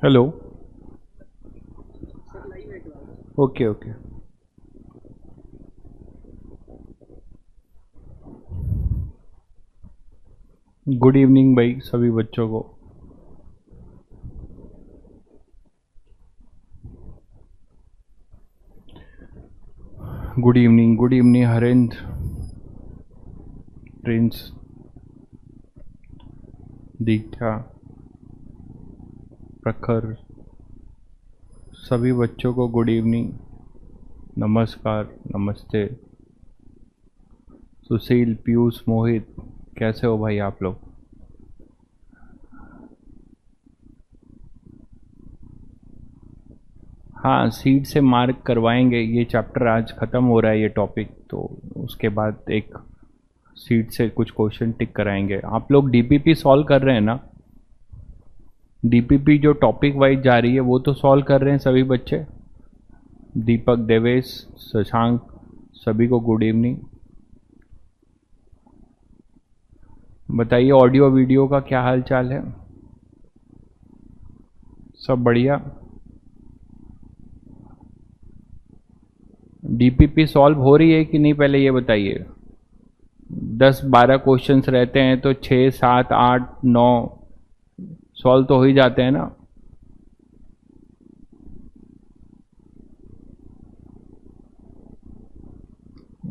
Hello. Okay okay. Good evening भाई सभी बच्चों को। गुड इवनिंग हरेंद्र, प्रिंस, दीक्षा, प्रखर, सभी बच्चों को गुड इवनिंग, नमस्कार, नमस्ते। सुशील, पीयूष, मोहित, कैसे हो भाई आप लोग? हाँ, सीट से मार्क करवाएंगे। ये चैप्टर आज ख़त्म हो रहा है, ये टॉपिक, तो उसके बाद एक सीट से कुछ क्वेश्चन टिक कराएंगे। आप लोग डीपीपी सॉल्व कर रहे हैं ना? डीपीपी जो टॉपिक वाइज जा रही है वो तो सॉल्व कर रहे हैं सभी बच्चे? दीपक, देवेश, शशांक, सभी को गुड इवनिंग। बताइए ऑडियो वीडियो का क्या हाल चाल है? सब बढ़िया? डीपीपी सॉल्व हो रही है कि नहीं पहले ये बताइए। 10-12 क्वेश्चंस रहते हैं तो 6, 7, 8, 9 सॉल्व तो हो ही जाते हैं ना?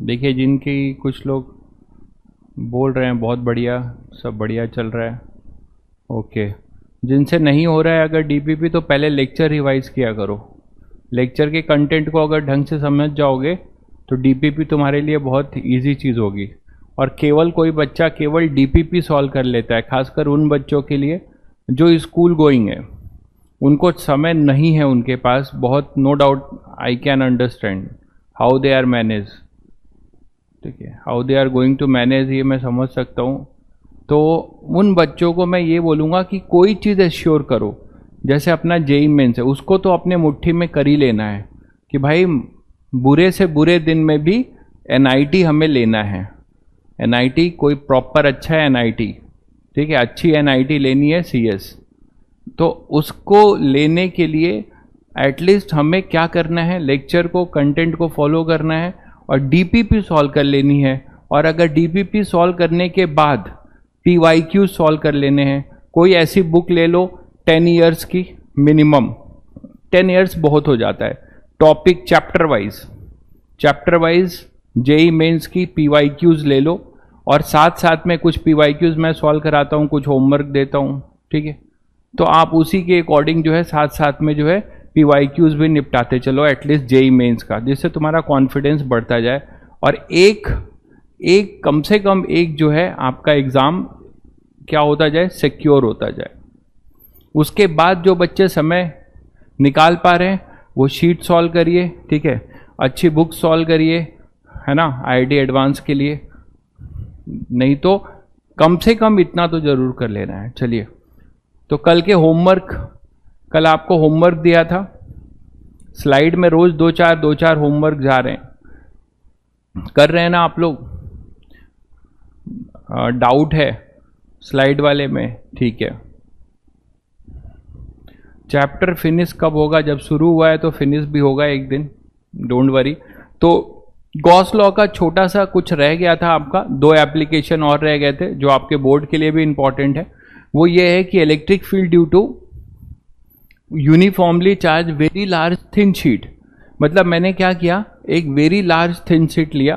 देखिए जिनकी कुछ लोग बोल रहे हैं बहुत बढ़िया, सब बढ़िया चल रहा है। ओके। जिनसे नहीं हो रहा है अगर डीपीपी तो पहले लेक्चर रिवाइज किया करो। लेक्चर के कंटेंट को अगर ढंग से समझ जाओगे तो डीपीपी तुम्हारे लिए बहुत इजी चीज़ होगी। और केवल कोई बच्चा केवल डीपीपी सॉल्व कर लेता है, खासकर उन बच्चों के लिए जो स्कूल गोइंग है, उनको समय नहीं है उनके पास बहुत। No doubt I can understand how they are manage. ठीक है, how they are going to manage, ये मैं समझ सकता हूँ। तो उन बच्चों को मैं ये बोलूँगा कि कोई चीज़ एश्योर करो। जैसे अपना जेई मेंस है, उसको तो अपने मुट्ठी में कर ही लेना है कि भाई बुरे से बुरे दिन में भी एनआईटी हमें लेना है। एनआईटी कोई प्रॉपर अच्छा है एनआईटी, ठीक है, अच्छी एनआईटी लेनी है सीएस। तो उसको लेने के लिए एटलीस्ट हमें क्या करना है, लेक्चर को कंटेंट को फॉलो करना है और डीपीपी सॉल्व कर लेनी है। और अगर डीपीपी सॉल्व करने के बाद पीवाईक्यू सॉल्व कर लेने हैं, कोई ऐसी बुक ले लो 10 ईयर्स की मिनिमम। 10 ईयर्स बहुत हो जाता है। Topic chapter wise JEE Mains की पीवाईक्यूज ले लो और साथ साथ में कुछ पीवाईक्यूज मैं सॉल्व कराता हूँ, कुछ होमवर्क देता हूँ, ठीक है। तो आप उसी के अकॉर्डिंग जो है साथ साथ में जो है पीवाईक्यूज भी निपटाते चलो एटलीस्ट जेई मेंस का, जिससे तुम्हारा कॉन्फिडेंस बढ़ता जाए और एक एक कम से कम एक जो है आपका एग्ज़ाम क्या होता जाए, सिक्योर होता जाए। उसके बाद जो बच्चे समय निकाल पा रहे हैं वो शीट सॉल्व करिए, ठीक है, अच्छी बुक सॉल्व करिए, है ना, आईआईटी एडवांस के लिए। नहीं तो कम से कम इतना तो जरूर कर लेना है। चलिए, तो कल के होमवर्क, कल आपको होमवर्क दिया था, स्लाइड में रोज दो चार होमवर्क जा रहे हैं, कर रहे हैं ना आप लोग? डाउट है स्लाइड वाले में? ठीक है। चैप्टर फिनिश कब होगा? जब शुरू हुआ है तो फिनिश भी होगा एक दिन, डोंट वरी। तो गॉस लॉ का छोटा सा कुछ रह गया था आपका, 2 एप्लीकेशन और रह गए थे जो आपके बोर्ड के लिए भी इंपॉर्टेंट है। वो ये है कि electric field due to uniformly charge very large thin sheet. मतलब मैंने क्या किया, एक वेरी लार्ज थिन शीट लिया,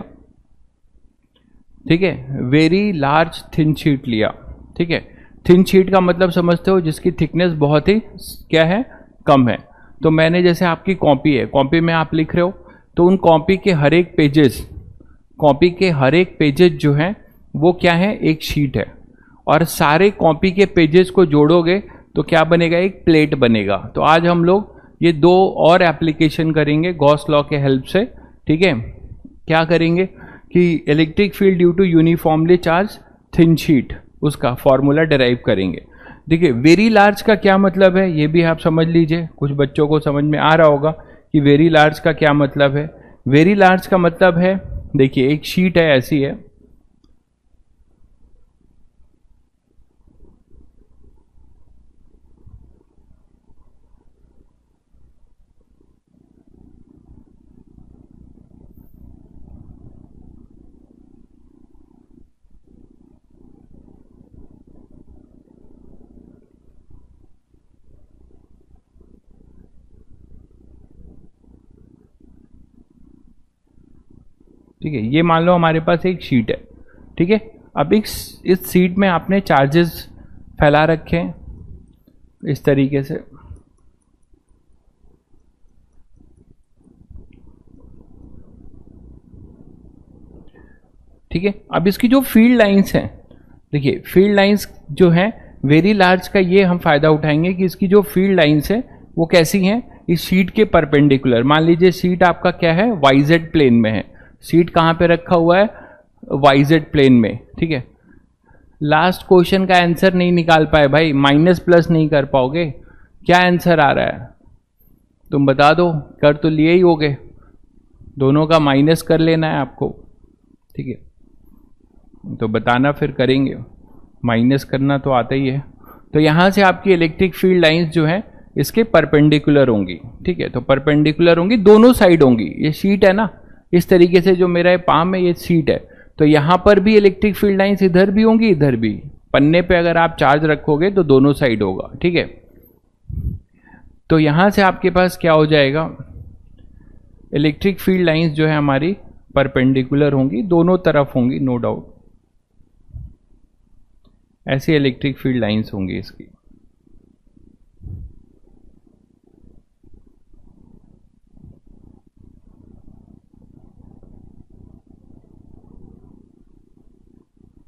ठीक है, वेरी लार्ज थिन शीट लिया, ठीक है। थिन शीट का मतलब समझते हो, जिसकी थिकनेस बहुत ही क्या है, कम है। तो मैंने जैसे आपकी कॉपी है, कॉपी में आप लिख रहे हो, तो उन कॉपी के हर एक पेजेस, कॉपी के हर एक पेजेस जो है वो क्या है, एक शीट है। और सारे कॉपी के पेजेस को जोड़ोगे तो क्या बनेगा, एक प्लेट बनेगा। तो आज हम लोग ये 2 और एप्लीकेशन करेंगे गॉस लॉ के हेल्प से, ठीक है। क्या करेंगे कि electric field due to uniformly charge thin sheet, उसका फॉर्मूला डिराइव करेंगे। देखिए वेरी लार्ज का क्या मतलब है ये भी आप समझ लीजिए, कुछ बच्चों को समझ में आ रहा होगा कि वेरी लार्ज का क्या मतलब है। वेरी लार्ज का मतलब है, देखिए एक शीट है, ऐसी है, ठीक है, ये मान लो हमारे पास एक शीट है, ठीक है। अब इस शीट में आपने चार्जेस फैला रखे हैं इस तरीके से, ठीक है। अब इसकी जो फील्ड लाइंस हैं, देखिए फील्ड लाइंस जो हैं वेरी लार्ज का ये हम फायदा उठाएंगे कि इसकी जो फील्ड लाइंस है वो कैसी हैं, इस शीट के परपेंडिकुलर। मान लीजिए शीट आपका क्या है, वाईजेड प्लेन में है, शीट कहाँ पे रखा हुआ है, वाईजेड प्लेन में, ठीक है। लास्ट क्वेश्चन का आंसर नहीं निकाल पाए भाई, माइनस प्लस नहीं कर पाओगे, क्या आंसर आ रहा है तुम बता दो, कर तो लिए ही होगे, दोनों का माइनस कर लेना है आपको, ठीक है। तो बताना फिर करेंगे, माइनस करना तो आता ही है। तो यहां से आपकी इलेक्ट्रिक फील्ड लाइंस जो है इसके परपेंडिकुलर होंगी, ठीक है। तो परपेंडिकुलर होंगी, दोनों साइड होंगी, ये शीट है ना, इस तरीके से जो मेरा पाम है ये शीट है, तो यहां पर भी इलेक्ट्रिक फील्ड लाइंस इधर भी होंगी इधर भी, पन्ने पे अगर आप चार्ज रखोगे तो दोनों साइड होगा, ठीक है। तो यहां से आपके पास क्या हो जाएगा, इलेक्ट्रिक फील्ड लाइंस जो है हमारी परपेंडिकुलर होंगी, दोनों तरफ होंगी, नो डाउट, ऐसी इलेक्ट्रिक फील्ड लाइंस होंगी इसकी।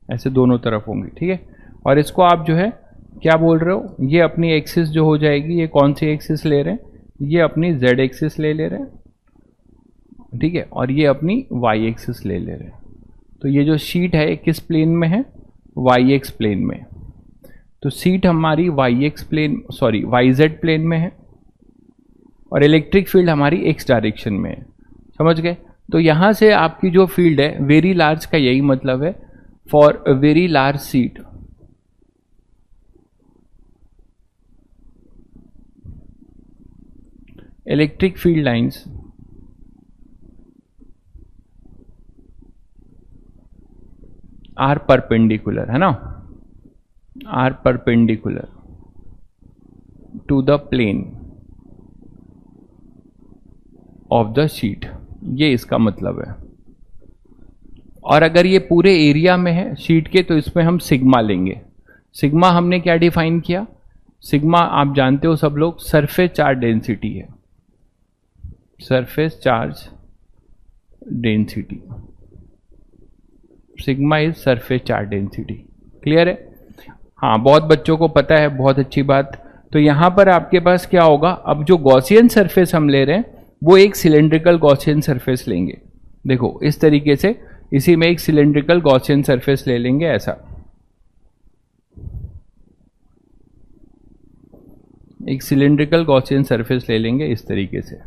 ऐसे दोनों तरफ होंगी, ठीक है। और इसको आप जो है क्या बोल रहे हो, ये अपनी एक्सिस जो हो जाएगी, ये कौन सी एक्सिस ले रहे हैं, ये अपनी जेड एक्सिस ले रहे हैं, ठीक है, और ये अपनी वाई एक्सिस ले रहे हैं। तो ये जो शीट है किस प्लेन में है, वाई एक्स प्लेन में। तो शीट हमारी Y X plane, sorry Y Z plane में है, और इलेक्ट्रिक फील्ड हमारी एक्स डायरेक्शन में है, समझ गए। तो यहां से आपकी जो फील्ड है वेरी लार्ज का यही मतलब है, for a very large sheet electric field lines are perpendicular, है ना, are perpendicular to the plane of the sheet, ये इसका मतलब है। और अगर ये पूरे एरिया में है शीट के तो इसमें हम सिग्मा लेंगे। सिग्मा हमने क्या डिफाइन किया, सिग्मा आप जानते हो सब लोग, सरफेस चार्ज डेंसिटी है, surface charge density, sigma is surface charge density, clear है। हाँ, बहुत बच्चों को पता है, बहुत अच्छी बात। तो यहां पर आपके पास क्या होगा, अब जो गॉसियन सरफेस हम ले रहे हैं वो एक सिलेंड्रिकल गॉसियन सरफेस लेंगे, देखो इस तरीके से, इसी में एक सिलेंड्रिकल गॉसियन सरफेस ले लेंगे, ऐसा एक सिलेंड्रिकल गॉसियन सरफेस ले लेंगे इस तरीके से।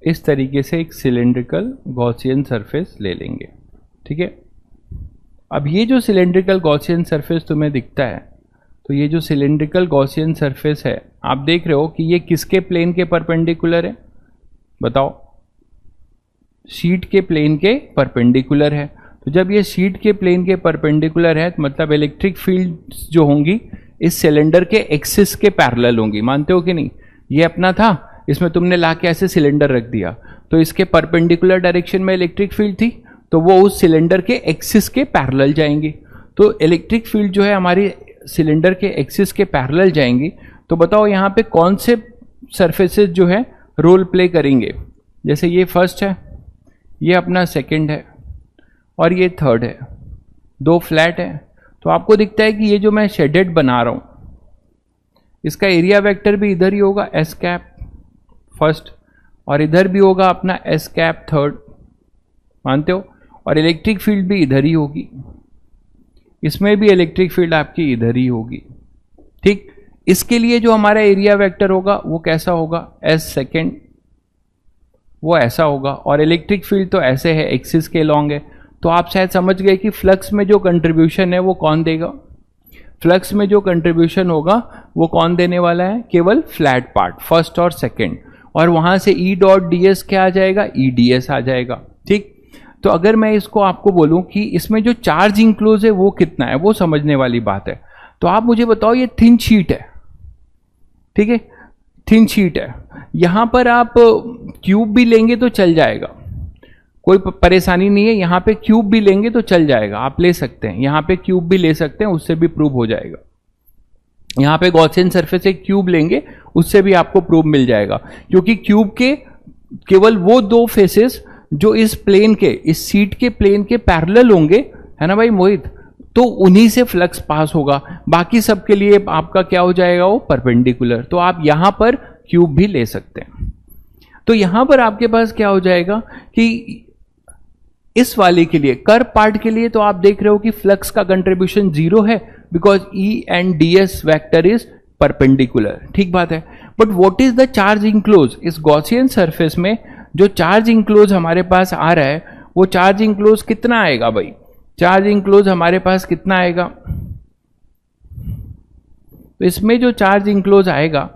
इस तरीके से एक सिलेंड्रिकल गॉसियन सरफेस ले लेंगे, ठीक है। अब ये जो सिलेंड्रिकल गॉसियन सरफेस तुम्हें दिखता है, तो ये जो सिलेंड्रिकल गॉसियन सरफेस है आप देख रहे हो कि ये किसके प्लेन के परपेंडिकुलर है, बताओ, शीट के प्लेन के परपेंडिकुलर है। तो जब ये शीट के प्लेन के परपेंडिकुलर है तो मतलब इलेक्ट्रिक फील्ड जो होंगी इस सिलेंडर के एक्सिस के पैरेलल होंगी, मानते हो कि नहीं। ये अपना था, इसमें तुमने लाके ऐसे सिलेंडर रख दिया, तो इसके परपेंडिकुलर डायरेक्शन में इलेक्ट्रिक फील्ड थी, तो वो उस सिलेंडर के एक्सिस के पैरेलल जाएंगी। तो इलेक्ट्रिक फील्ड जो है हमारी सिलेंडर के एक्सिस के पैरेलल जाएंगी। तो बताओ यहाँ पे कौन से सरफेसेस जो है रोल प्ले करेंगे। जैसे ये फर्स्ट है, ये अपना सेकंड है, और ये थर्ड है, दो फ्लैट है। तो आपको दिखता है कि ये जो मैं शेडेड बना रहा हूं इसका एरिया वेक्टर भी इधर ही होगा, एस कैप फर्स्ट, और इधर भी होगा अपना एस कैप थर्ड, मानते हो। और इलेक्ट्रिक फील्ड भी इधर ही होगी, इसमें भी इलेक्ट्रिक फील्ड आपकी इधर ही होगी, ठीक। इसके लिए जो हमारा एरिया वेक्टर होगा वो कैसा होगा, एस सेकेंड, वो ऐसा होगा। और इलेक्ट्रिक फील्ड तो ऐसे है, एक्सिस के लॉन्ग है। तो आप शायद समझ गए कि फ्लक्स में जो कंट्रीब्यूशन है वो कौन देगा, फ्लक्स में जो कंट्रीब्यूशन होगा वो कौन देने वाला है? केवल फ्लैट पार्ट, फर्स्ट और सेकेंड, और वहां से ई डॉट डी एस क्या आ जाएगा? ई डी एस आ जाएगा। ठीक, तो अगर मैं इसको आपको बोलूं कि इसमें जो चार्ज इंक्लोज है वो कितना है, वो समझने वाली बात है। तो आप मुझे बताओ, ये थिन शीट है, ठीक है, थिन शीट है, यहां पर आप क्यूब भी लेंगे तो चल जाएगा, कोई परेशानी नहीं है। यहां पे क्यूब भी लेंगे तो चल जाएगा, आप ले सकते हैं, यहां पे क्यूब भी ले सकते हैं, उससे भी प्रूव हो जाएगा। यहां पे गॉसियन सरफेस एक क्यूब लेंगे, उससे भी आपको प्रूफ मिल जाएगा, क्योंकि क्यूब के केवल वो दो फेसेस जो इस प्लेन के, इस सीट के प्लेन के पैरेलल होंगे, है ना भाई मोहित, तो उन्हीं से फ्लक्स पास होगा। बाकी सब के लिए आपका क्या हो जाएगा? वो परपेंडिकुलर। तो आप यहां पर क्यूब भी ले सकते हैं। तो यहां पर आपके पास क्या हो जाएगा कि इस वाले के लिए, कर्व पार्ट के लिए, तो आप देख रहे हो कि फ्लक्स का कंट्रीब्यूशन 0 है, because E and D S vector is perpendicular. ठीक बात है। But what is the charge enclose? इस गॉसियन सरफेस में जो चार्ज इंक्लोज हमारे पास आ रहा है, वो चार्ज इंक्लोज कितना आएगा भाई? चार्ज इंक्लोज हमारे पास कितना आएगा? तो इसमें जो चार्ज इंक्लोज आएगा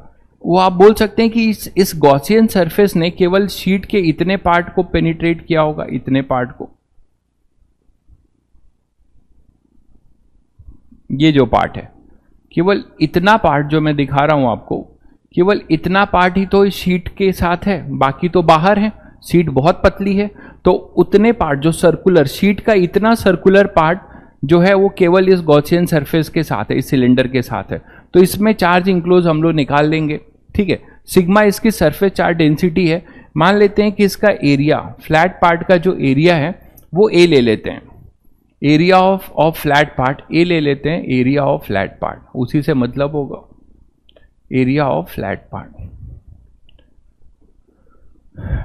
वो आप बोल सकते हैं कि इस गॉसियन सरफेस ने केवल शीट के इतने पार्ट को पेनिट्रेट किया होगा, इतने पार्ट को, ये जो पार्ट है, केवल इतना पार्ट जो मैं दिखा रहा हूं आपको, केवल इतना पार्ट ही तो इस शीट के साथ है, बाकी तो बाहर है। शीट बहुत पतली है, तो उतने पार्ट जो सर्कुलर, शीट का इतना सर्कुलर पार्ट जो है वो केवल इस गॉसियन सरफेस के साथ है, इस सिलेंडर के साथ है। तो इसमें चार्ज इंक्लोज हम लोग निकाल लेंगे। ठीक है, सिग्मा इसकी सरफेस चार्ज डेंसिटी है। मान लेते हैं कि इसका एरिया, फ्लैट पार्ट का जो एरिया है वो ए ले लेते हैं, area of flat part A ले लेते हैं, एरिया ऑफ फ्लैट पार्ट, उसी से मतलब होगा एरिया ऑफ फ्लैट पार्ट।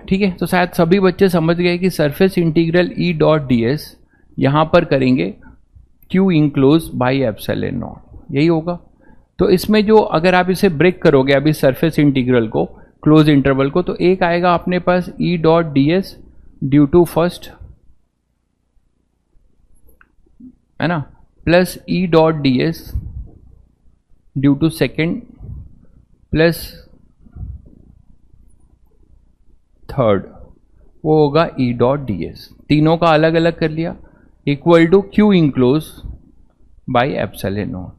ठीक है, तो शायद सभी बच्चे समझ गए कि सरफेस इंटीग्रल ई डॉट डी एस यहां पर करेंगे Q enclose by epsilon not, यही होगा। तो इसमें जो, अगर आप इसे ब्रेक करोगे अभी सरफेस इंटीग्रल को, क्लोज इंटरवल को, तो एक आएगा अपने पास E dot D S due to first, है ना, plus E dot D S due to second, plus third, वो होगा ई डॉट डी एस। तीनों का अलग अलग कर लिया, equal to Q enclose by epsilon naught.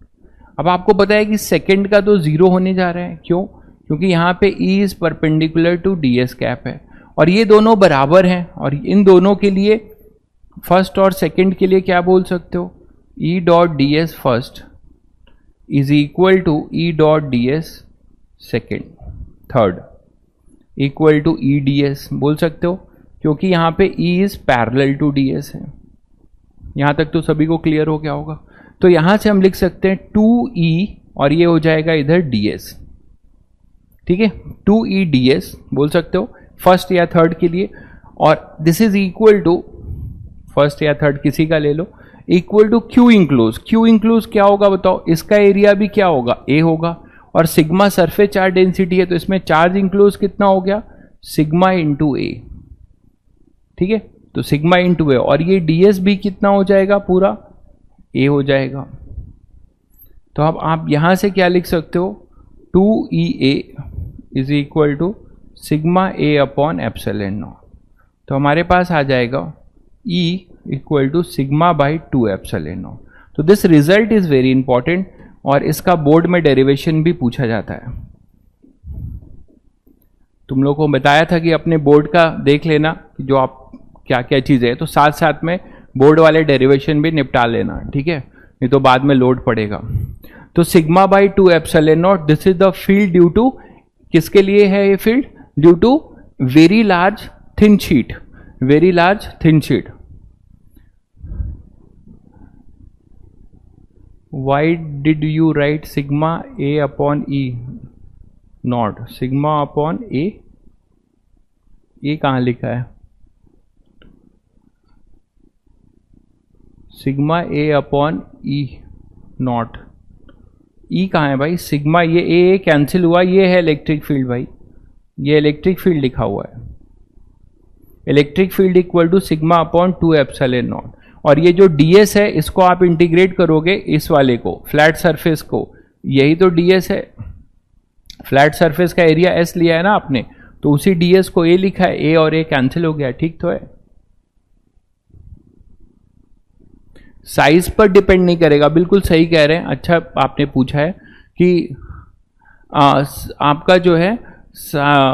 अब आपको पता है कि सेकेंड का तो 0 होने जा रहा है, क्यों? क्योंकि यहाँ पे E is perpendicular to D S cap है, और ये दोनों बराबर हैं, और इन दोनों के लिए, फर्स्ट और सेकेंड के लिए क्या बोल सकते हो? E dot D S first is equal to E dot D S second, third, equal to E D S बोल सकते हो, क्योंकि यहाँ पे E is parallel to D S है। यहां तक तो सभी को क्लियर हो गया होगा। तो यहां से हम लिख सकते हैं 2E, और ये हो जाएगा इधर ds। ठीक है, 2E ds बोल सकते हो फर्स्ट या थर्ड के लिए, और this is equal to, first या थर्ड किसी का ले लो, equal to Q enclose. Q enclose क्या होगा बताओ? इसका एरिया भी क्या होगा? ए होगा, और सिग्मा सरफेस चार्ज डेंसिटी है, तो इसमें चार्ज इंक्लोज कितना हो गया? सिग्मा इंटू ए। ठीक है, तो सिग्मा इंटू ए, और ये ds भी कितना हो जाएगा? पूरा ए हो जाएगा। तो अब आप यहां से क्या लिख सकते हो? 2EA is equal to sigma A upon epsilon naught. तो हमारे पास आ जाएगा E equal to sigma by 2 epsilon naught. तो this result is very important, और इसका बोर्ड में डेरिवेशन भी पूछा जाता है। तुम लोगों को बताया था कि अपने बोर्ड का देख लेना कि जो आप क्या क्या चीज़ें है, तो साथ साथ में बोर्ड वाले डेरिवेशन भी निपटा लेना, ठीक है, नहीं तो बाद में लोड पड़ेगा। तो sigma by 2 epsilon naught, this is the field due to, किसके लिए है ये field? Due to very large thin sheet, very large thin sheet. Why did you write sigma a upon E not sigma upon A? ये कहाँ लिखा है? Sigma A upon E naught, E कहाँ है भाई? सिग्मा, ये ए कैंसिल हुआ, ये है इलेक्ट्रिक फील्ड भाई, ये इलेक्ट्रिक फील्ड लिखा हुआ है, electric field equal to sigma upon 2 epsilon naught. और ये जो ds है इसको आप इंटीग्रेट करोगे इस वाले को, फ्लैट सरफेस को, यही तो ds है। फ्लैट सरफेस का एरिया s लिया है ना आपने, तो उसी ds को a लिखा है, a और a कैंसिल हो गया, ठीक तो है। साइज पर डिपेंड नहीं करेगा, बिल्कुल सही कह रहे हैं। अच्छा आपने पूछा है कि आपका जो है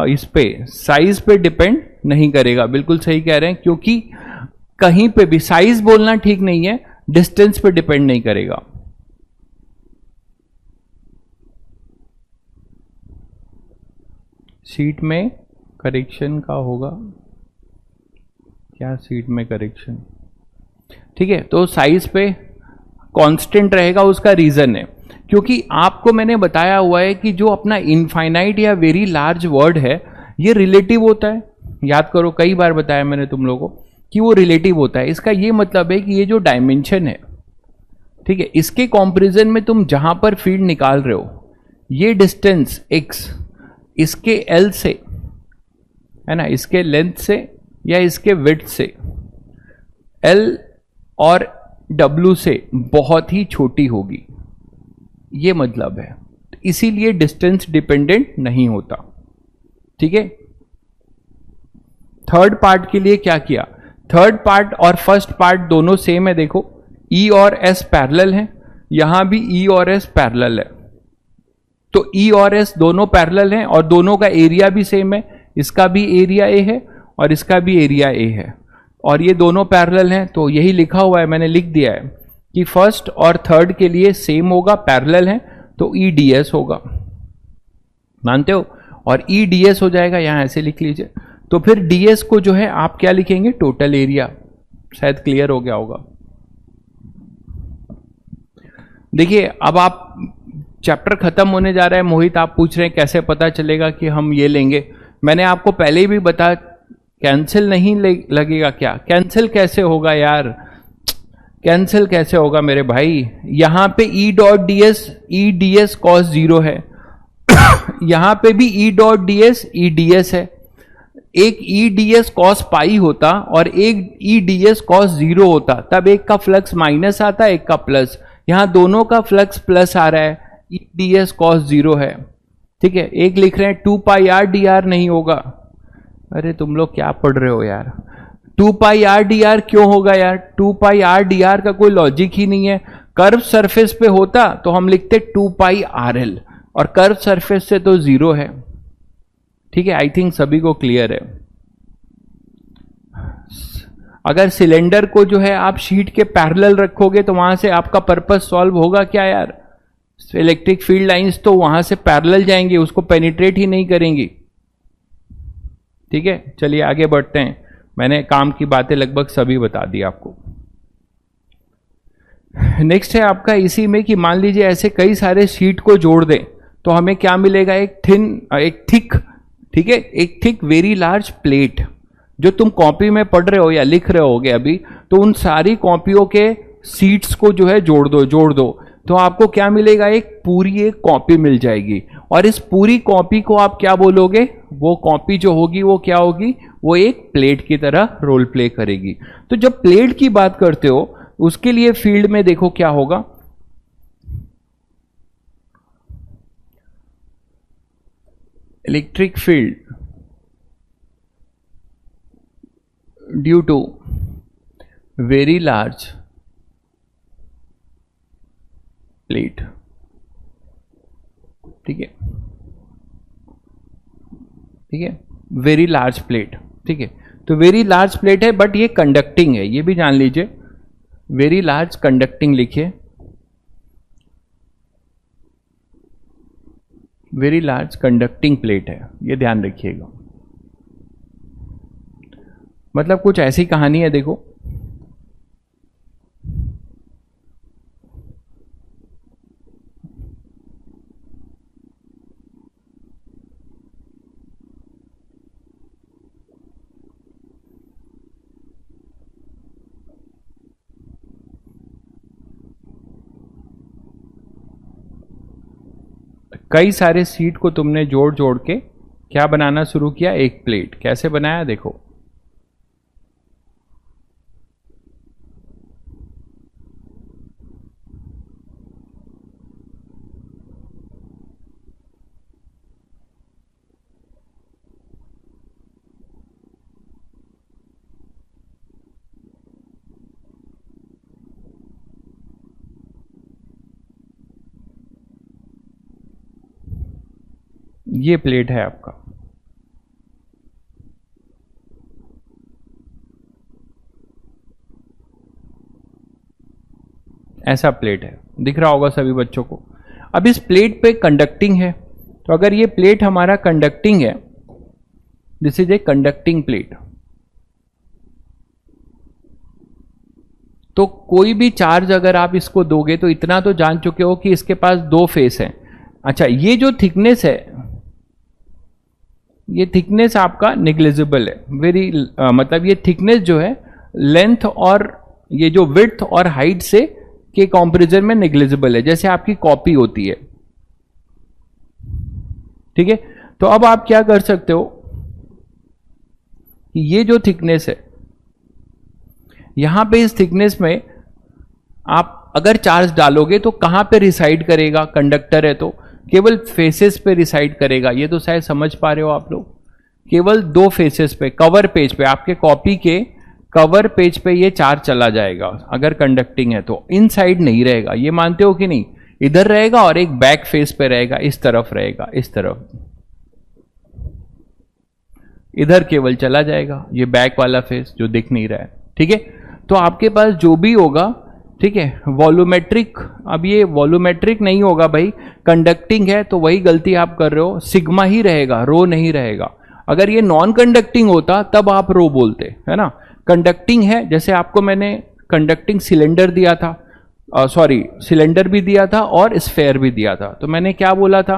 इस पे साइज पे डिपेंड नहीं करेगा, बिल्कुल सही कह रहे हैं, क्योंकि कहीं पे भी साइज बोलना ठीक नहीं है, डिस्टेंस पे डिपेंड नहीं करेगा। शीट में करेक्शन का होगा क्या, शीट में करेक्शन, ठीक है। तो साइज पे कांस्टेंट रहेगा, उसका रीजन है क्योंकि आपको मैंने बताया हुआ है कि जो अपना इनफाइनाइट या वेरी लार्ज वर्ड है ये रिलेटिव होता है। याद करो, कई बार बताया मैंने तुम लोगों को कि वो रिलेटिव होता है। इसका ये मतलब है कि ये जो डायमेंशन है, ठीक है, इसके कंपैरिजन में तुम जहां पर फील्ड निकाल रहे हो, ये डिस्टेंस x इसके l से, है ना, इसके लेंथ से या इसके विड्थ से, l और w से बहुत ही छोटी होगी, ये मतलब है। इसीलिए डिस्टेंस डिपेंडेंट नहीं होता, ठीक है। थर्ड पार्ट के लिए क्या किया, थर्ड पार्ट और फर्स्ट पार्ट दोनों सेम है। देखो E और S पैरेलल है, यहां भी E और S पैरेलल है, तो E और S दोनों पैरेलल हैं और दोनों का एरिया भी सेम है। इसका भी एरिया A है और इसका भी एरिया A है और ये दोनों पैरेलल हैं, तो यही लिखा हुआ है, मैंने लिख दिया है कि फर्स्ट और थर्ड के लिए सेम होगा, पैरेलल है, तो EDS होगा, मानते हो, और EDS हो जाएगा, यहां ऐसे लिख लीजिए। तो फिर ds को जो है आप क्या लिखेंगे, टोटल एरिया। शायद क्लियर हो गया होगा। देखिए अब आप चैप्टर खत्म होने जा रहा है। मोहित आप पूछ रहे हैं कैसे पता चलेगा कि हम ये लेंगे, मैंने आपको पहले ही भी बता, कैंसिल नहीं लगेगा क्या, कैंसिल कैसे होगा यार, कैंसिल कैसे होगा मेरे भाई। यहां पे E डॉट ds cos 0 है यहां पे भी E डॉट ds EDS है। एक EDS cos पाई होता और एक EDS cos 0 होता, तब एक का फ्लक्स माइनस आता, एक का प्लस। यहां दोनों का फ्लक्स प्लस आ रहा है, EDS cos 0 है, ठीक है। एक लिख रहे हैं 2 पाई r dr नहीं होगा। अरे तुम लोग क्या पढ़ रहे हो यार, 2 पाई r dr क्यों होगा यार, 2 पाई r dr का कोई लॉजिक ही नहीं है। कर्व सरफेस पे होता तो हम लिखते 2 पाई RL, और कर्व सरफेस से तो 0 है, ठीक है। आई थिंक सभी को क्लियर है। अगर सिलेंडर को जो है आप शीट के पैरेलल रखोगे तो वहां से आपका पर्पस सॉल्व होगा क्या यार, इलेक्ट्रिक फील्ड लाइंस तो वहां से पैरेलल जाएंगे, उसको पेनिट्रेट ही नहीं करेंगी, ठीक है। चलिए आगे बढ़ते हैं, मैंने काम की बातें लगभग सभी बता दी आपको। नेक्स्ट है आपका इसी में कि मान लीजिए ऐसे कई सारे शीट को जोड़ दें तो हमें क्या मिलेगा, एक थिक, ठीक है, एक थिक वेरी लार्ज प्लेट। जो तुम कॉपी में पढ़ रहे हो या लिख रहे होगे अभी, तो उन सारी कॉपियों के सीट्स को जो है जोड़ दो तो आपको क्या मिलेगा, एक पूरी एक कॉपी मिल जाएगी। और इस पूरी कॉपी को आप क्या बोलोगे, वो कॉपी जो होगी वो क्या होगी, वो एक प्लेट की तरह रोल प्ले करेगी। तो जब प्लेट की बात करते हो उसके लिए फील्ड में देखो क्या होगा, electric field due to very large plate, ठीक है, ठीक है, वेरी लार्ज प्लेट, ठीक है। तो वेरी लार्ज प्लेट है बट ये कंडक्टिंग है, ये भी जान लीजिए, वेरी लार्ज कंडक्टिंग लिखिए, वेरी लार्ज कंडक्टिंग प्लेट है, ये ध्यान रखिएगा। मतलब कुछ ऐसी कहानी है, देखो कई सारे सीट को तुमने जोड़ जोड़ के क्या बनाना शुरू किया, एक प्लेट। कैसे बनाया देखो, ये प्लेट है आपका, ऐसा प्लेट है, दिख रहा होगा सभी बच्चों को। अब इस प्लेट पे कंडक्टिंग है, तो अगर ये प्लेट हमारा कंडक्टिंग है, this is a conducting plate, तो कोई भी चार्ज अगर आप इसको दोगे तो इतना तो जान चुके हो कि इसके पास दो फेस हैं। अच्छा, ये जो थिकनेस है, ये थिकनेस आपका निग्लिजिबल है, वेरी मतलब ये थिकनेस जो है लेंथ और ये जो विड्थ और हाइट से के कंपैरिजन में निग्लिजिबल है, जैसे आपकी कॉपी होती है। ठीक है, तो अब आप क्या कर सकते हो कि ये जो थिकनेस है, यहां पे इस थिकनेस में आप अगर चार्ज डालोगे तो कहां पे रिसाइड करेगा? कंडक्टर है तो केवल फेसेस पे रिसाइड करेगा। ये तो शायद समझ पा रहे हो आप लोग, केवल दो फेसेस पे, कवर पेज पे, आपके कॉपी के कवर पेज पे ये चार्ज चला जाएगा अगर कंडक्टिंग है तो, इनसाइड नहीं रहेगा। ये मानते हो कि नहीं? इधर रहेगा और एक बैक फेस पे रहेगा, इस तरफ रहेगा, इस तरफ, इधर केवल चला जाएगा ये बैक वाला फेस जो दिख नहीं रहा है। ठीक है, तो आपके पास जो भी होगा, ठीक है, वॉल्यूमेट्रिक, अब ये वॉल्यूमेट्रिक नहीं होगा भाई, कंडक्टिंग है तो वही गलती आप कर रहे हो, सिग्मा ही रहेगा, रो नहीं रहेगा। अगर ये नॉन कंडक्टिंग होता तब आप रो बोलते, है ना। कंडक्टिंग है, जैसे आपको मैंने कंडक्टिंग सिलेंडर दिया था, सॉरी सिलेंडर भी दिया था और स्फेयर भी दिया था, तो मैंने क्या बोला था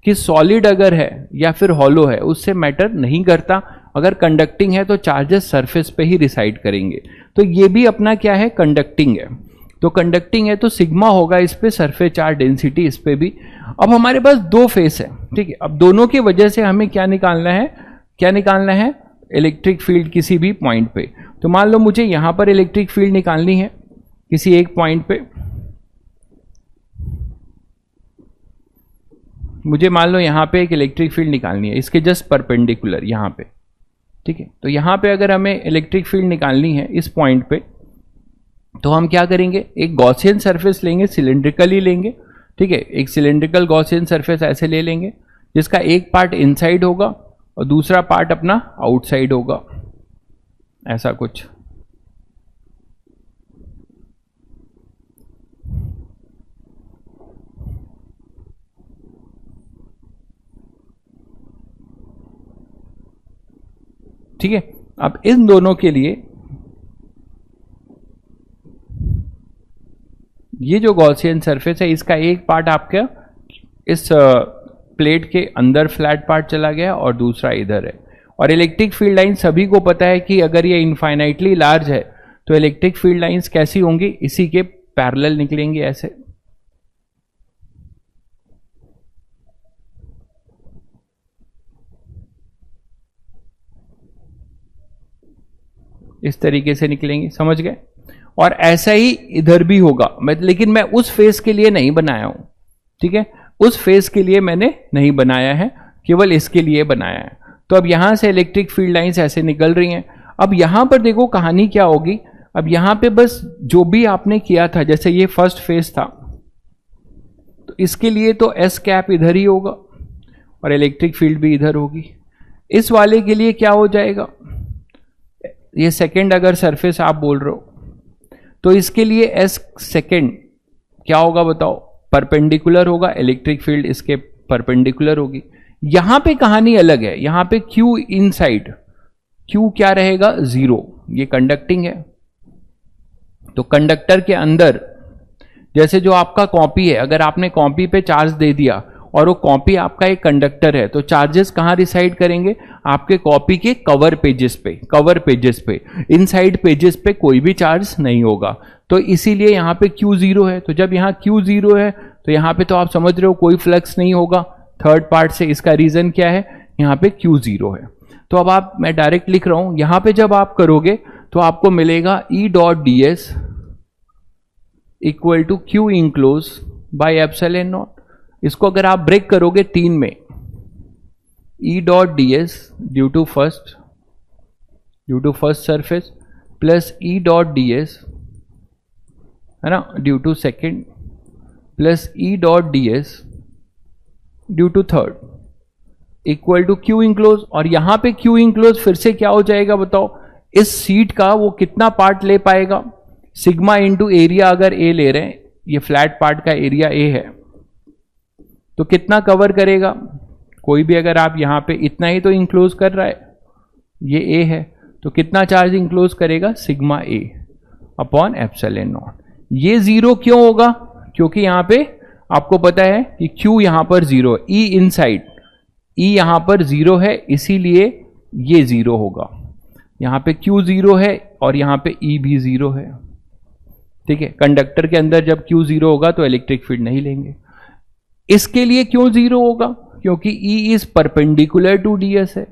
कि सॉलिड अगर है या फिर हॉलो है उससे मैटर नहीं करता, अगर कंडक्टिंग है तो चार्जेस सरफेस पे ही रिसाइड करेंगे। तो ये भी अपना क्या है? कंडक्टिंग है, तो कंडक्टिंग है तो सिग्मा होगा इस पे, सरफेस चार्ज डेंसिटी इस पे भी। अब हमारे पास दो फेस है, ठीक है, अब दोनों की वजह से हमें क्या निकालना है? क्या निकालना है? इलेक्ट्रिक फील्ड किसी भी पॉइंट पे। तो मान लो मुझे यहां पर इलेक्ट्रिक फील्ड निकालनी है किसी एक पॉइंट पे, मुझे मान लो यहां पे एक इलेक्ट्रिक फील्ड निकालनी है इसके जस्ट परपेंडिकुलर यहां पे, ठीक है। तो यहां पे अगर हमें इलेक्ट्रिक फील्ड निकालनी है इस पॉइंट पे, तो हम क्या करेंगे? एक गॉसियन सरफेस लेंगे, सिलेंड्रिकली लेंगे, ठीक है, एक सिलेंड्रिकल गॉसियन सरफेस ऐसे ले लेंगे जिसका एक पार्ट इनसाइड होगा और दूसरा पार्ट अपना आउटसाइड होगा, ऐसा कुछ। ठीक है, अब इन दोनों के लिए ये जो गॉसियन सरफेस है इसका एक पार्ट आपका इस प्लेट के अंदर फ्लैट पार्ट चला गया और दूसरा इधर है। और इलेक्ट्रिक फील्ड लाइन सभी को पता है कि अगर ये इनफाइनाइटली लार्ज है तो इलेक्ट्रिक फील्ड लाइंस कैसी होंगी? इसी के पैरेलल निकलेंगी ऐसे, इस तरीके से निकलेंगी, समझ गए। और ऐसा ही इधर भी होगा, लेकिन मैं उस फेस के लिए नहीं बनाया हूं, ठीक है, उस फेस के लिए मैंने नहीं बनाया है, केवल इसके लिए बनाया है। तो अब यहां से इलेक्ट्रिक फील्ड लाइंस ऐसे निकल रही हैं। अब यहां पर देखो कहानी क्या होगी, अब यहां पे बस जो भी आपने किया था, जैसे ये फर्स्ट फेस था तो इसके लिए तो एस कैप इधर ही होगा और इलेक्ट्रिक फील्ड भी इधर होगी। इस वाले के लिए क्या हो जाएगा? ये सेकंड अगर सरफेस आप बोल रहे हो तो इसके लिए एस सेकंड क्या होगा बताओ? परपेंडिकुलर होगा, इलेक्ट्रिक फील्ड इसके परपेंडिकुलर होगी। यहां पे कहानी अलग है, यहां पे Q इनसाइड, Q क्या रहेगा? 0। ये कंडक्टिंग है तो कंडक्टर के अंदर, जैसे जो आपका कॉपी है, अगर आपने कॉपी पे चार्ज दे दिया और वो कॉपी आपका एक कंडक्टर है तो चार्जेस कहां रिसाइड करेंगे? आपके कॉपी के कवर पेजेस पे, कवर पेजेस पे, इनसाइड पेजेस पे कोई भी चार्ज नहीं होगा। तो इसीलिए यहां पे Q 0 है। तो जब यहां Q 0 है तो यहां पे तो आप समझ रहे हो कोई फ्लक्स नहीं होगा थर्ड पार्ट से। इसका रीजन क्या है? यहां पे Q 0 है। तो अब आप, मैं डायरेक्ट लिख रहा हूं, यहां पे जब आप करोगे तो आपको मिलेगा E dot D S equal to Q enclose by epsilon naught. इसको अगर आप ब्रेक करोगे 3 में, E dot D S due to first surface plus E dot D S, है ना, due to second plus E dot D S due to third. Equal to Q enclose, और यहां पे क्यू इंक्लोज फिर से क्या हो जाएगा बताओ, इस सीट का वो कितना पार्ट ले पाएगा, सिग्मा इंटू एरिया, अगर ए ले रहे हैं, ये फ्लैट पार्ट का एरिया ए है, तो कितना कवर करेगा, कोई भी अगर आप यहां पे इतना ही तो इंक्लोज कर रहा है, ये ए है, तो कितना चार्ज इंक्लोज करेगा, sigma A upon epsilon not. ये जीरो क्यों होगा, क्योंकि यहां पे आपको पता है कि Q यहां पर जीरो, E इनसाइड, E यहां पर जीरो है, इसीलिए ये जीरो होगा। यहां पे Q जीरो है और यहां पे E भी जीरो है, ठीक है। कंडक्टर के अंदर जब Q जीरो होगा तो इलेक्ट्रिक फील्ड नहीं लेंगे। इसके लिए क्यों जीरो होगा, क्योंकि E is perpendicular to ds है,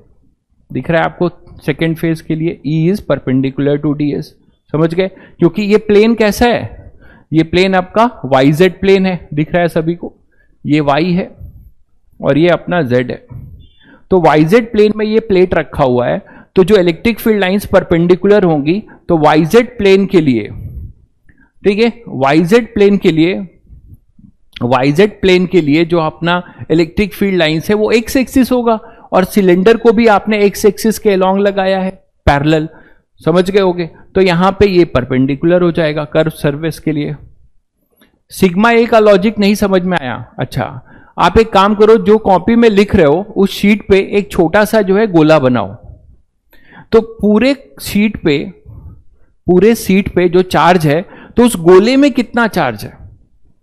दिख रहा है आपको, सेकेंड फेज के लिए E is perpendicular to ds, समझ गए, क्योंकि ये प्लेन कैसा है, ये प्लेन आपका YZ प्लेन है, दिख रहा है सभी को, ये Y है और ये अपना Z है। तो YZ प्लेन में ये प्लेट रखा हुआ है, तो जो इलेक्ट्रिक फील्ड लाइंस परपेंडिकुलर होंगी तो YZ प्लेन के लिए, ठीक है, YZ प्लेन के लिए जो अपना इलेक्ट्रिक फील्ड लाइंस है वो एक्स एक्सिस होगा, और सिलेंडर को भी आपने एक्स एक्सिस के अलोंग लगाया है पैरेलल, समझ गए होगे। तो यहां पे ये परपेंडिकुलर हो जाएगा कर्व सरफेस के लिए। सिग्मा ए का लॉजिक नहीं समझ में आया, अच्छा आप एक काम करो, जो कॉपी में लिख रहे हो उस शीट पे एक छोटा सा जो है गोला बनाओ, तो पूरे सीट पे जो चार्ज है, तो उस गोले में कितना चार्ज है,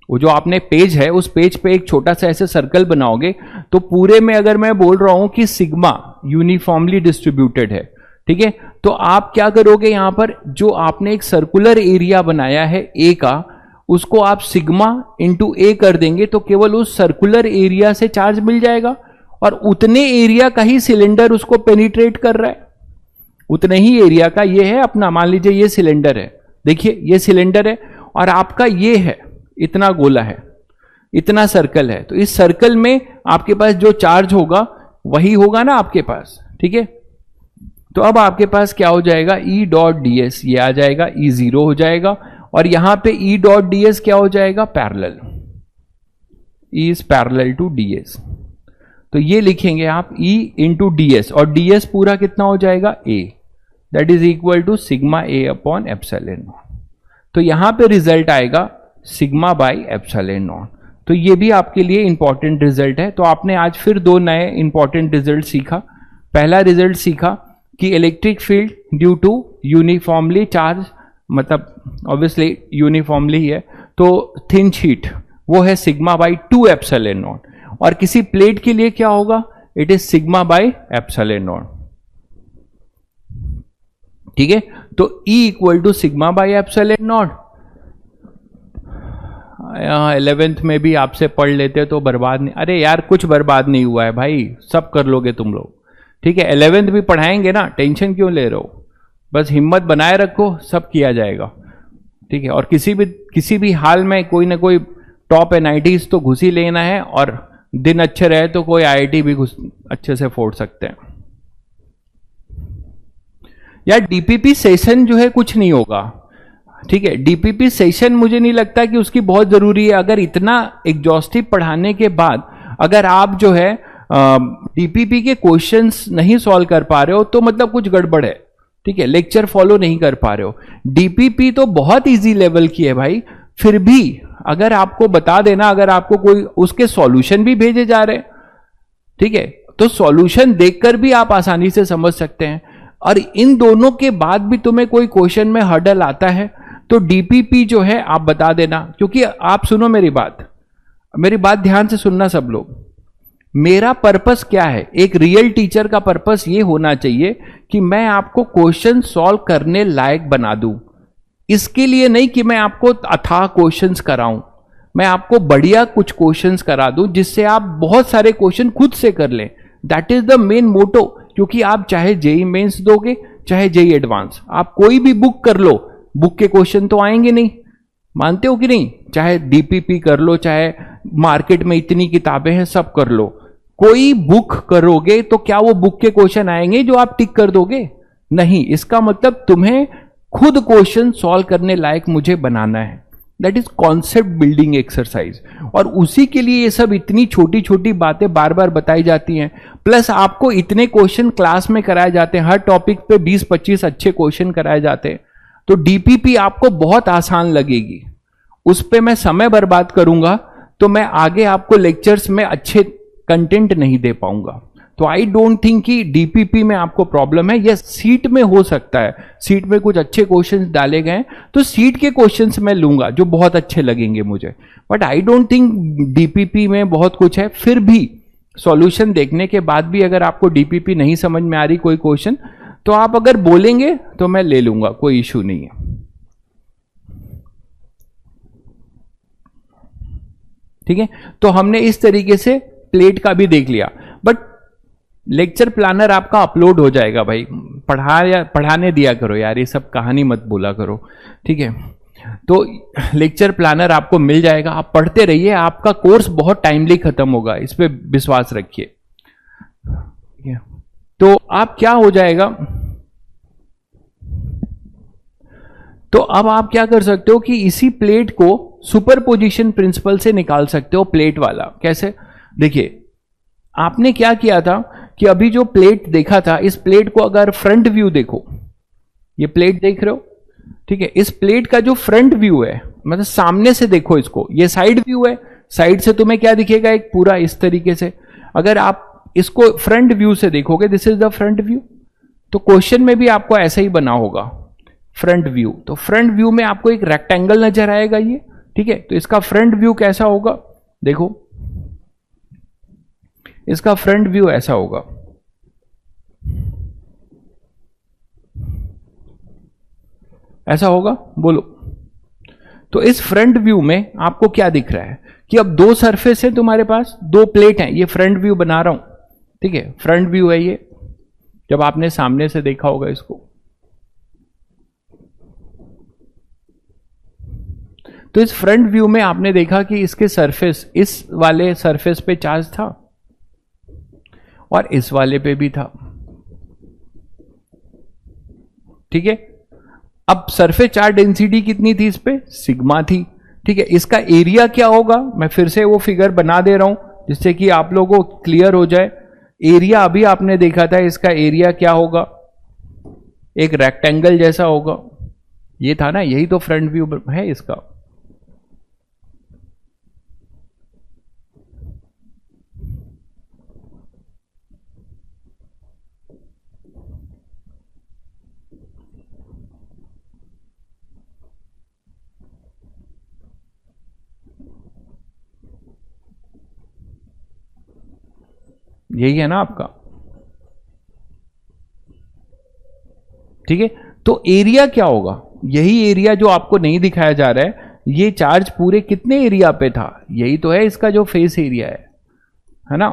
वो जो आपने पेज है उस पेज पे एक छोटा सा ऐसे सर्कल बनाओगे, तो पूरे में अगर मैं बोल रहा हूं कि सिग्मा यूनिफॉर्मली डिस्ट्रीब्यूटेड है, ठीक है, तो आप क्या करोगे, यहां पर जो आपने एक सर्कुलर एरिया बनाया है ए का, उसको आप सिग्मा इंटू ए कर देंगे, तो केवल उस सर्कुलर एरिया से चार्ज मिल जाएगा, और उतने एरिया का ही सिलेंडर उसको पेनिट्रेट कर रहा है, उतने ही एरिया का ये है अपना, मान लीजिए ये सिलेंडर है, देखिए ये सिलेंडर है और आपका ये है, इतना गोला है, इतना सर्कल है, तो इस सर्कल में आपके पास जो चार्ज होगा वही होगा ना आपके पास, ठीक है। तो अब आपके पास क्या हो जाएगा, E डॉट ds, ये आ जाएगा, E जीरो हो जाएगा, और यहां पे E डॉट ds क्या हो जाएगा, parallel, E is parallel to ds, तो ये लिखेंगे आप E इंटू ds, और ds पूरा कितना हो जाएगा, A, that is equal to sigma A upon epsilon naught. तो यहां पे रिजल्ट आएगा सिग्मा बाई एप्सिलॉन नॉट। तो ये भी आपके लिए इंपॉर्टेंट रिजल्ट है। तो आपने आज फिर दो नए इंपॉर्टेंट रिजल्ट सीखा। पहला रिजल्ट सीखा कि electric field due to uniformly charge, मतलब ऑब्वियसली यूनिफॉर्मली ही है, तो थिन शीट वो है सिग्मा बाई 2 एप्सिलॉन नॉट, और किसी प्लेट के लिए क्या होगा, it is sigma by epsilon naught, ठीक है। तो E equal to sigma by epsilon naught. 11th में भी आपसे पढ़ लेते तो बर्बाद नहीं, अरे यार कुछ बर्बाद नहीं हुआ है भाई, सब कर लोगे तुम लोग, ठीक है। 11th भी पढ़ाएंगे ना, टेंशन क्यों ले रहे हो, बस हिम्मत बनाए रखो, सब किया जाएगा, ठीक है। और किसी भी हाल में कोई ना कोई टॉप NITs तो घुस ही लेना है, और दिन अच्छे रहे तो कोई IIT भी अच्छे से फोड़ सकते हैं। यार DPP सेशन जो है कुछ नहीं होगा, ठीक है। DPP सेशन मुझे नहीं लगता कि उसकी बहुत जरूरी है। अगर इतना एग्जॉस्टिव पढ़ाने के बाद अगर आप जो है DPP के क्वेश्चंस नहीं सॉल्व कर पा रहे हो तो मतलब कुछ गड़बड़ है, ठीक है। लेक्चर फॉलो नहीं कर पा रहे हो। DPP तो बहुत इजी लेवल की है भाई, फिर भी अगर आपको बता देना, अगर आपको कोई उसके सॉल्यूशन भी भेजे जा रहे हैं, ठीक है, तो सॉल्यूशन देखकर भी आप आसानी से समझ सकते हैं। और इन दोनों के बाद भी तुम्हें कोई क्वेश्चन में हर्डल आता है तो DPP जो है आप बता देना। क्योंकि आप सुनो मेरी बात ध्यान से सुनना सब लोग। मेरा पर्पस क्या है, एक रियल टीचर का पर्पस ये होना चाहिए कि मैं आपको क्वेश्चन सॉल्व करने लायक बना दूं। इसके लिए नहीं कि मैं आपको अथाह क्वेश्चंस कराऊं, मैं आपको बढ़िया कुछ क्वेश्चंस करा दूं जिससे आप बहुत सारे क्वेश्चन खुद से कर लें। That is the main motto. क्योंकि आप चाहे जेई मेंस दोगे चाहे जेई एडवांस, आप कोई भी बुक कर लो, बुक के क्वेश्चन तो आएंगे नहीं, मानते हो कि नहीं। चाहे DPP कर लो, चाहे मार्केट में इतनी किताबें हैं सब कर लो, कोई बुक करोगे तो क्या वो बुक के क्वेश्चन आएंगे जो आप टिक कर दोगे? नहीं। इसका मतलब तुम्हें खुद क्वेश्चन सॉल्व करने लायक मुझे बनाना है। That is concept building exercise. और उसी के लिए ये सब इतनी छोटी छोटी बातें बार बार बताई जाती हैं, प्लस आपको इतने क्वेश्चन क्लास में कराए जाते हैं, हर टॉपिक पे 20-25 अच्छे क्वेश्चन कराए जाते हैं, तो डीपीपी आपको बहुत आसान लगेगी। उस पे मैं समय बर्बाद करूंगा तो मैं आगे आपको लेक्चर्स में अच्छे कंटेंट नहीं दे पाऊंगा। तो आई डोंट थिंक कि डीपीपी में आपको प्रॉब्लम है। यस, सीट में हो सकता है, सीट में कुछ अच्छे क्वेश्चंस डाले गए तो सीट के क्वेश्चंस मैं लूंगा जो बहुत अच्छे लगेंगे मुझे, but I don't think DPP में बहुत कुछ है। फिर भी सॉल्यूशन देखने के बाद भी अगर आपको डीपीपी नहीं समझ में आ रही कोई क्वेश्चन, तो आप अगर बोलेंगे तो मैं ले लूंगा, कोई इश्यू नहीं है। ठीक है, तो हमने इस तरीके से प्लेट का भी देख लिया, बट लेक्चर प्लानर आपका अपलोड हो जाएगा भाई, पढ़ाने दिया करो यार, ये सब कहानी मत बोला करो। ठीक है, तो लेक्चर प्लानर आपको मिल जाएगा, आप पढ़ते रहिए, आपका कोर्स बहुत टाइमली खत्म होगा, इस पे विश्वास रखिए। ठीक है, तो आप क्या हो जाएगा, तो अब आप क्या कर सकते हो कि इसी प्लेट को सुपरपोजिशन प्रिंसिपल से निकाल सकते हो। प्लेट वाला कैसे, देखिए आपने क्या किया था कि अभी जो प्लेट देखा था, इस प्लेट को अगर फ्रंट व्यू देखो, ये प्लेट देख रहे हो, ठीक है, इस प्लेट का जो फ्रंट व्यू है, मतलब सामने से देखो इसको, ये साइड व्यू है, साइड से तुम्हें क्या दिखेगा, एक पूरा इस तरीके से। अगर आप इसको फ्रंट व्यू से देखोगे, this is the front view, तो क्वेश्चन में भी आपको ऐसा ही बना होगा फ्रंट व्यू। तो फ्रंट व्यू में आपको एक रेक्टेंगल नजर आएगा ये, ठीक है, तो इसका फ्रंट व्यू कैसा होगा, देखो इसका फ्रंट व्यू ऐसा होगा, ऐसा होगा, बोलो। तो इस फ्रंट व्यू में आपको क्या दिख रहा है कि अब दो सरफेस है तुम्हारे पास, दो प्लेट हैं, ये फ्रंट व्यू बना रहा हूं, ठीक है, फ्रंट व्यू है ये, जब आपने सामने से देखा होगा इसको। तो इस फ्रंट व्यू में आपने देखा कि इसके सरफेस, इस वाले सरफेस पे चार्ज था और इस वाले पे भी था, ठीक है। अब सरफेस चार्ज डेंसिटी कितनी थी इस पे, सिग्मा थी, ठीक है। इसका एरिया क्या होगा, मैं फिर से वो फिगर बना दे रहा हूं जिससे कि आप लोगों को क्लियर हो जाए। एरिया अभी आपने देखा था, इसका एरिया क्या होगा, एक रेक्टेंगल जैसा होगा, ये था ना, यही तो फ्रंट व्यू है इसका। यही है ना आपका, ठीक है। तो एरिया क्या होगा, यही एरिया जो आपको नहीं दिखाया जा रहा है, ये चार्ज पूरे कितने एरिया पे था, यही तो है इसका जो फेस एरिया है ना।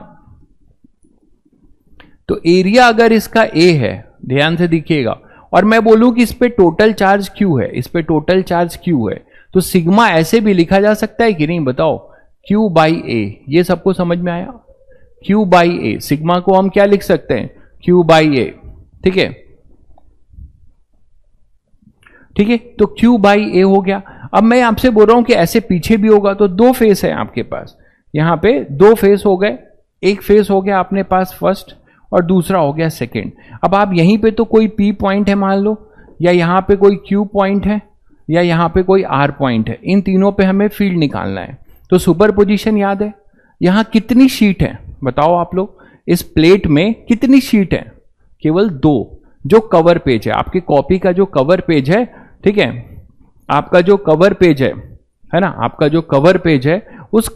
तो एरिया अगर इसका ए है, ध्यान से देखिएगा, और मैं बोलूं कि इस पे टोटल चार्ज क्यू है, इस पे टोटल चार्ज क्यू है, तो सिग्मा ऐसे भी लिखा जा सकता है कि नहीं, बताओ, क्यू बाई ए। ये सबको समझ में आया, क्यू बाई ए, सिग्मा को हम क्या लिख सकते हैं, क्यू बाई ए, ठीक है, ठीक है। तो क्यू बाई ए हो गया। अब मैं आपसे बोल रहा हूं कि ऐसे पीछे भी होगा, तो दो फेस है आपके पास, यहां पे दो फेस हो गए, एक फेस हो गया अपने पास फर्स्ट और दूसरा हो गया सेकंड। अब आप यहीं पे तो कोई पी पॉइंट है मान लो, या यहां पे कोई क्यू पॉइंट है, या यहां पे कोई आर पॉइंट है, इन तीनों पे हमें फील्ड निकालना है। तो सुपरपोजिशन याद है, यहां कितनी शीट है बताओ आप लोग, इस प्लेट में कितनी शीट है, केवल दो, जो कवर पेज है, आपकी कॉपी का जो कवर पेज है, ठीक है, आपका जो कवर पेज है ना, आपका जो कवर पेज है, उस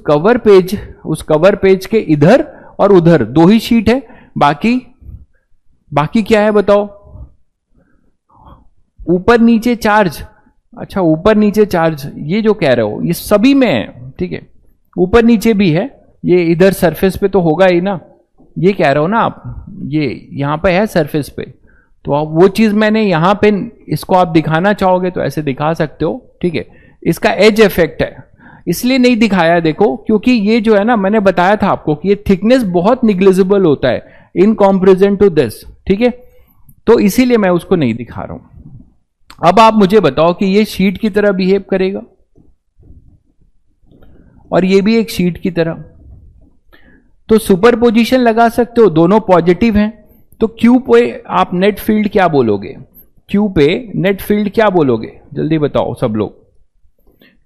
कवर पेज के इधर और उधर दो ही शीट है, बाकी क्या है बताओ, ऊपर नीचे चार्ज। अच्छा, ऊपर नीचे चार्ज, ये जो कह रहे हो ये सभी में है, ठीक है, ऊपर नीचे भी है, ये इधर सरफेस पे तो होगा ही ना, ये कह रहे हो ना आप, ये यहां पे है सरफेस पे, तो आप वो चीज मैंने यहां पे, इसको आप दिखाना चाहोगे तो ऐसे दिखा सकते हो, ठीक है। इसका एज इफेक्ट है, इसलिए नहीं दिखाया देखो, क्योंकि ये जो है ना, मैंने बताया था आपको कि ये थिकनेस बहुत निग्लिजिबल होता है इन कंपैरिजन टू दिस, ठीक है, तो इसीलिए मैं उसको नहीं दिखा रहा हूं। अब आप मुझे बताओ कि ये शीट की तरह बिहेव करेगा, और ये भी एक शीट की तरह। तो सुपरपोजिशन लगा सकते हो, दोनों पॉजिटिव हैं, तो क्यू पे आप नेट फील्ड क्या बोलोगे? क्यू पे नेट फील्ड क्या बोलोगे? जल्दी बताओ सब लोग।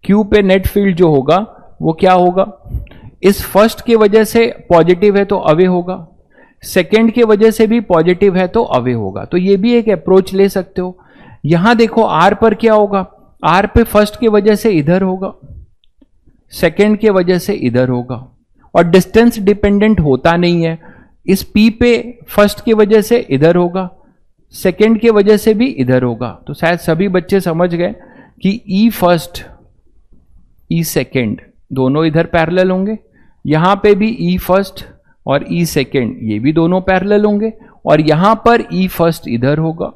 क्यू पे नेट फील्ड जो होगा वो क्या होगा? इस फर्स्ट के वजह से पॉजिटिव है तो अवे होगा, सेकंड के वजह से भी पॉजिटिव है तो अवे होगा। तो ये भी एक अप्रोच ले सकते हो। यहां देखो आर पर क्या होगा? आर पे फर्स्ट के वजह से इधर होगा, सेकंड के वजह से इधर होगा, और डिस्टेंस डिपेंडेंट होता नहीं है। इस पी पे फर्स्ट की वजह से इधर होगा, सेकंड के वजह से भी इधर होगा। तो शायद सभी बच्चे समझ गए कि ई फर्स्ट ई सेकंड दोनों इधर पैरेलल होंगे, यहां पे भी ई फर्स्ट और ई सेकंड ये भी दोनों पैरेलल होंगे, और यहां पर ई फर्स्ट इधर होगा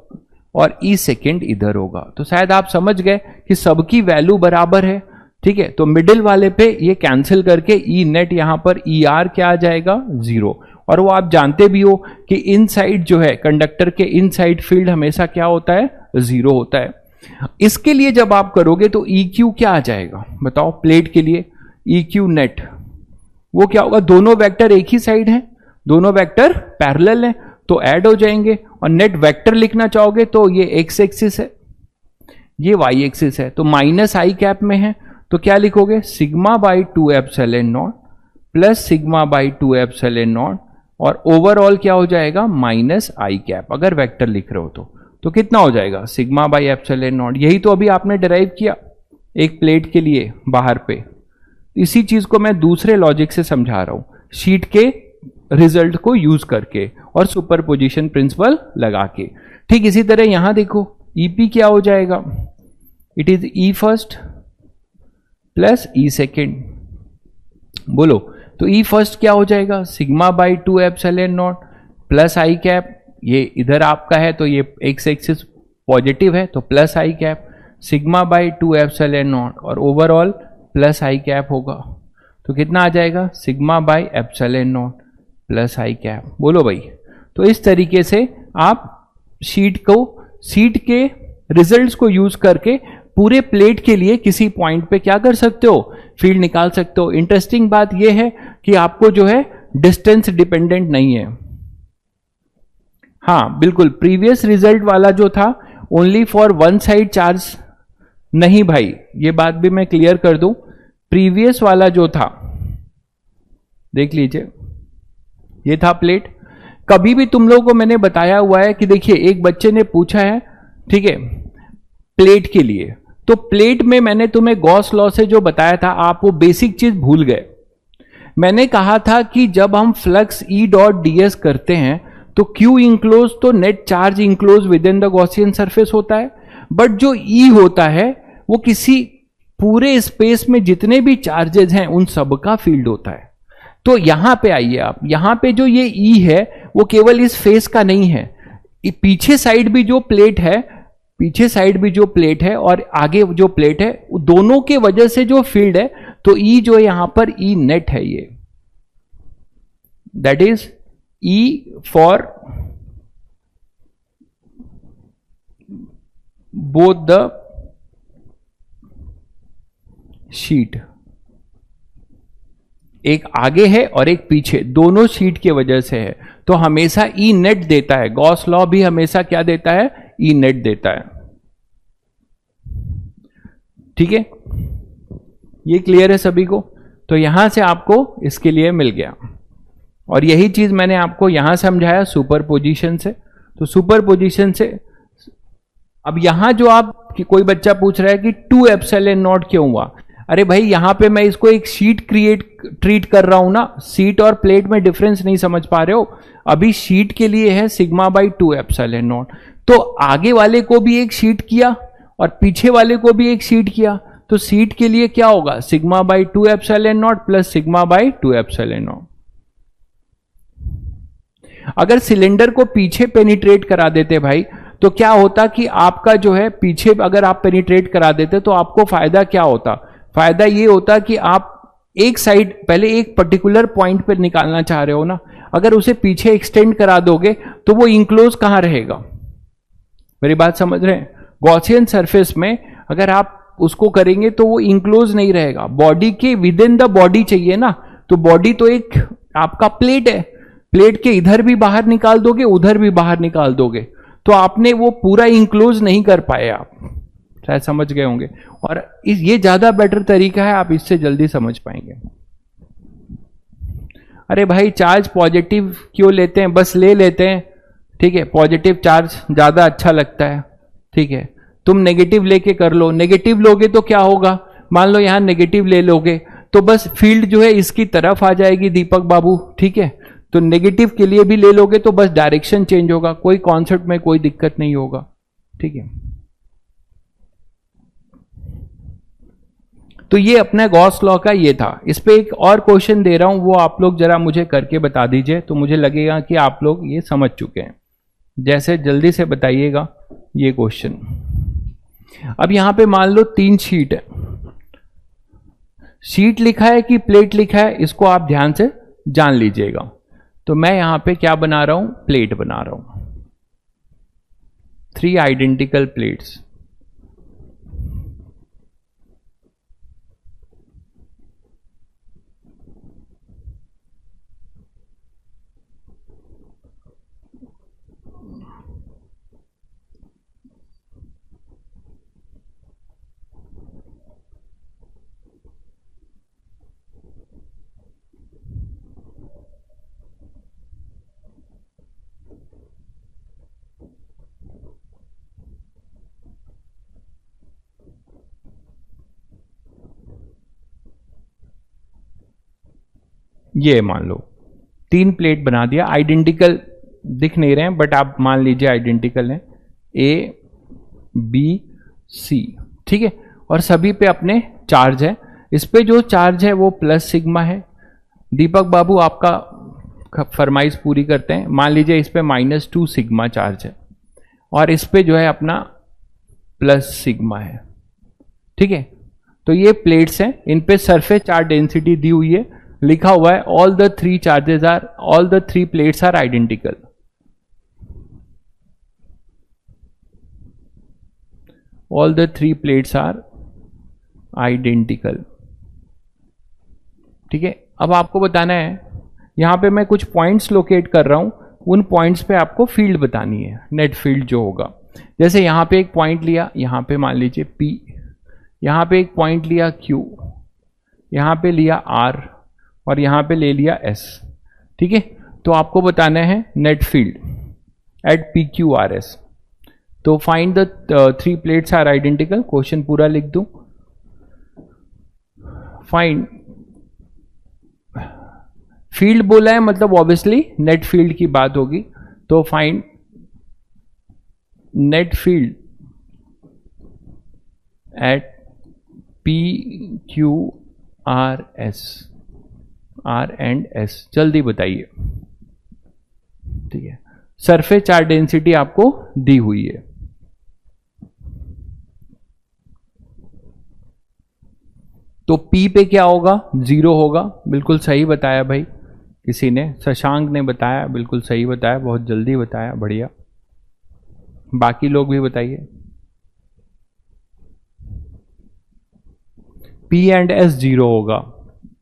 और ई सेकंड इधर होगा। तो शायद आप समझ गए कि सबकी वैल्यू बराबर है। ठीक है, तो मिडिल वाले पे ये कैंसिल करके ई नेट यहां पर ई आर क्या आ जाएगा? 0। और वो आप जानते भी हो कि इनसाइड जो है कंडक्टर के इनसाइड फील्ड हमेशा क्या होता है? 0 होता है। इसके लिए जब आप करोगे तो ई क्यू क्या आ जाएगा बताओ? प्लेट के लिए ई क्यू नेट वो क्या होगा? दोनों वेक्टर एक ही साइड है, दोनों वेक्टर पैरेलल है तो ऐड हो जाएंगे। और नेट वेक्टर लिखना चाहोगे तो ये एक्स एक्सिस है, ये वाई एक्सिस है, तो माइनस आई कैप में है तो क्या लिखोगे? Sigma by 2 epsilon not plus sigma by 2 epsilon naught, और ओवरऑल क्या हो जाएगा? माइनस आई कैप अगर वेक्टर लिख रहे हो तो कितना हो जाएगा? Sigma by epsilon not. यही तो अभी आपने डिराइव किया एक प्लेट के लिए बाहर पे। इसी चीज को मैं दूसरे लॉजिक से समझा रहा हूं, शीट के रिजल्ट को यूज करके और सुपरपोजिशन प्रिंसिपल लगा के। ठीक इसी तरह यहां देखो ईपी क्या हो जाएगा? It is E first plus E second. बोलो तो ई फर्स्ट क्या हो जाएगा? Sigma by 2 epsilon not plus I cap, ये इधर आपका है तो ये एक्स एक्सिस पॉजिटिव है तो plus I cap, sigma by 2 epsilon naught, और ओवरऑल प्लस आई कैप होगा। तो कितना आ जाएगा? Sigma by epsilon not plus I cap. बोलो भाई। तो इस तरीके से आप शीट के रिजल्ट्स को यूज करके पूरे प्लेट के लिए किसी पॉइंट पे क्या कर सकते हो? फील्ड निकाल सकते हो। इंटरेस्टिंग बात यह है कि आपको जो है डिस्टेंस डिपेंडेंट नहीं है। हाँ बिल्कुल, प्रीवियस रिजल्ट वाला जो था only for one side charge, नहीं भाई ये बात भी मैं क्लियर कर दूं। प्रीवियस वाला जो था देख लीजिए, ये था प्लेट। कभी भी तुम लोगों को मैंने बताया हुआ है कि देखिए एक बच्चे ने पूछा है, ठीक है, प्लेट के लिए, तो प्लेट में मैंने तुम्हें गॉस लॉ से जो बताया था आप वो बेसिक चीज भूल गए। मैंने कहा था कि जब हम फ्लक्स ई डॉट ds करते हैं तो क्यू इंक्लोज तो net charge enclose with in the Gaussian surface होता है, बट जो ई होता है वो किसी पूरे स्पेस में जितने भी चार्जेस हैं उन सब का फील्ड होता है। तो यहां पे आइए आप, यहां पे जो ये ई है वो केवल इस फेस का नहीं है, पीछे साइड भी जो प्लेट है, पीछे साइड भी जो प्लेट है और आगे जो प्लेट है, दोनों के वजह से जो फील्ड है, तो ई जो है यहां पर ई नेट है, ये that is E for both the sheet. एक आगे है और एक पीछे, दोनों शीट के वजह से है, तो हमेशा ई नेट देता है। गॉस लॉ भी हमेशा क्या देता है? ई नेट देता है। ठीक है, ये क्लियर है सभी को? तो यहां से आपको इसके लिए मिल गया, और यही चीज मैंने आपको यहां समझाया सुपरपोजिशन से। तो सुपरपोजिशन से अब यहां जो आप कोई बच्चा पूछ रहा है कि 2 एप्सिलॉन नॉट क्यों हुआ? अरे भाई यहां पे मैं इसको एक शीट ट्रीट कर रहा हूं ना, शीट और प्लेट में डिफरेंस नहीं समझ पा रहे हो? अभी शीट के लिए है सिग्मा बाई 2 एप्सिलॉन नॉट, तो आगे वाले को भी एक शीट किया और पीछे वाले को भी एक शीट किया, तो शीट के लिए क्या होगा? Sigma by 2 epsilon not plus sigma by 2 epsilon not. अगर सिलेंडर को पीछे पेनिट्रेट करा देते भाई, तो क्या होता कि आपका जो है पीछे अगर आप पेनिट्रेट करा देते तो आपको फायदा क्या होता? फायदा ये होता कि आप एक साइड पहले एक पर्टिकुलर पॉइंट पर निकालना चाह रहे हो ना, अगर उसे पीछे एक्सटेंड करा दोगे तो वो इंक्लोज कहां रहेगा? मेरी बात समझ रहे हैं? गॉसियन सरफेस में अगर आप उसको करेंगे तो वो इंक्लोज नहीं रहेगा, बॉडी के विद इन द बॉडी चाहिए ना। तो बॉडी तो एक आपका प्लेट है, प्लेट के इधर भी बाहर निकाल दोगे, उधर भी बाहर निकाल दोगे, तो आपने वो पूरा इंक्लोज नहीं कर पाए, आप शायद समझ गए होंगे। और ये ज्यादा बेटर तरीका है, आप इससे जल्दी समझ पाएंगे। अरे भाई चार्ज पॉजिटिव क्यों लेते हैं, बस ले लेते हैं, ठीक है, पॉजिटिव चार्ज ज्यादा अच्छा लगता है, ठीक है, तुम नेगेटिव लेके कर लो। नेगेटिव लोगे तो क्या होगा, मान लो यहां नेगेटिव ले लोगे तो बस फील्ड जो है इसकी तरफ आ जाएगी दीपक बाबू, ठीक है। तो नेगेटिव के लिए भी ले लोगे तो बस डायरेक्शन चेंज होगा, कोई कॉन्सेप्ट में कोई दिक्कत नहीं होगा, ठीक है। तो ये अपना गॉस लॉ का ये था। इस पे एक और क्वेश्चन दे रहा हूं, वो आप लोग जरा मुझे करके बता दीजिए, तो मुझे लगेगा कि आप लोग ये समझ चुके हैं। जैसे जल्दी से बताइएगा ये क्वेश्चन। अब यहां पे मान लो 3 शीट है, शीट लिखा है कि प्लेट लिखा है, इसको आप ध्यान से जान लीजिएगा। तो मैं यहां पे क्या बना रहा हूं, प्लेट बना रहा हूं, 3 आइडेंटिकल प्लेट्स। ये मान लो 3 प्लेट बना दिया, आइडेंटिकल दिख नहीं रहे हैं बट आप मान लीजिए आइडेंटिकल हैं, ए बी सी, ठीक है। और सभी पे अपने चार्ज है, इस पे जो चार्ज है वो प्लस सिग्मा है। दीपक बाबू आपका फरमाइश पूरी करते हैं, मान लीजिए इस पे -2 सिग्मा चार्ज है और इस पे जो है अपना प्लस सिग्मा है, ठीक है। तो ये प्लेट्स हैं, इन पे सरफेस चार्ज डेंसिटी दी हुई है, लिखा हुआ है all the 3 plates are identical. All the 3 plates are identical, ठीक है। अब आपको बताना है, यहां पे मैं कुछ पॉइंट्स लोकेट कर रहा हूं, उन पॉइंट्स पे आपको फील्ड बतानी है, नेट फील्ड जो होगा। जैसे यहां पे एक पॉइंट लिया, यहां पे मान लीजिए P, यहां पे एक पॉइंट लिया Q, यहां पे लिया R और यहां पे ले लिया S, ठीक है। तो आपको बताना है नेट फील्ड एट PQRS। तो find the 3 plates are identical, question पूरा लिख दूं, फाइंड फील्ड बोला है मतलब ऑब्वियसली नेट फील्ड की बात होगी, तो find net field at PQRS, R and S, जल्दी बताइए, ठीक है। सरफेस चार्ज डेंसिटी आपको दी हुई है, तो P पे क्या होगा, 0 होगा, बिल्कुल सही बताया भाई, किसी ने, शशांक ने बताया, बिल्कुल सही बताया, बहुत जल्दी बताया, बढ़िया। बाकी लोग भी बताइए। P एंड S 0 होगा,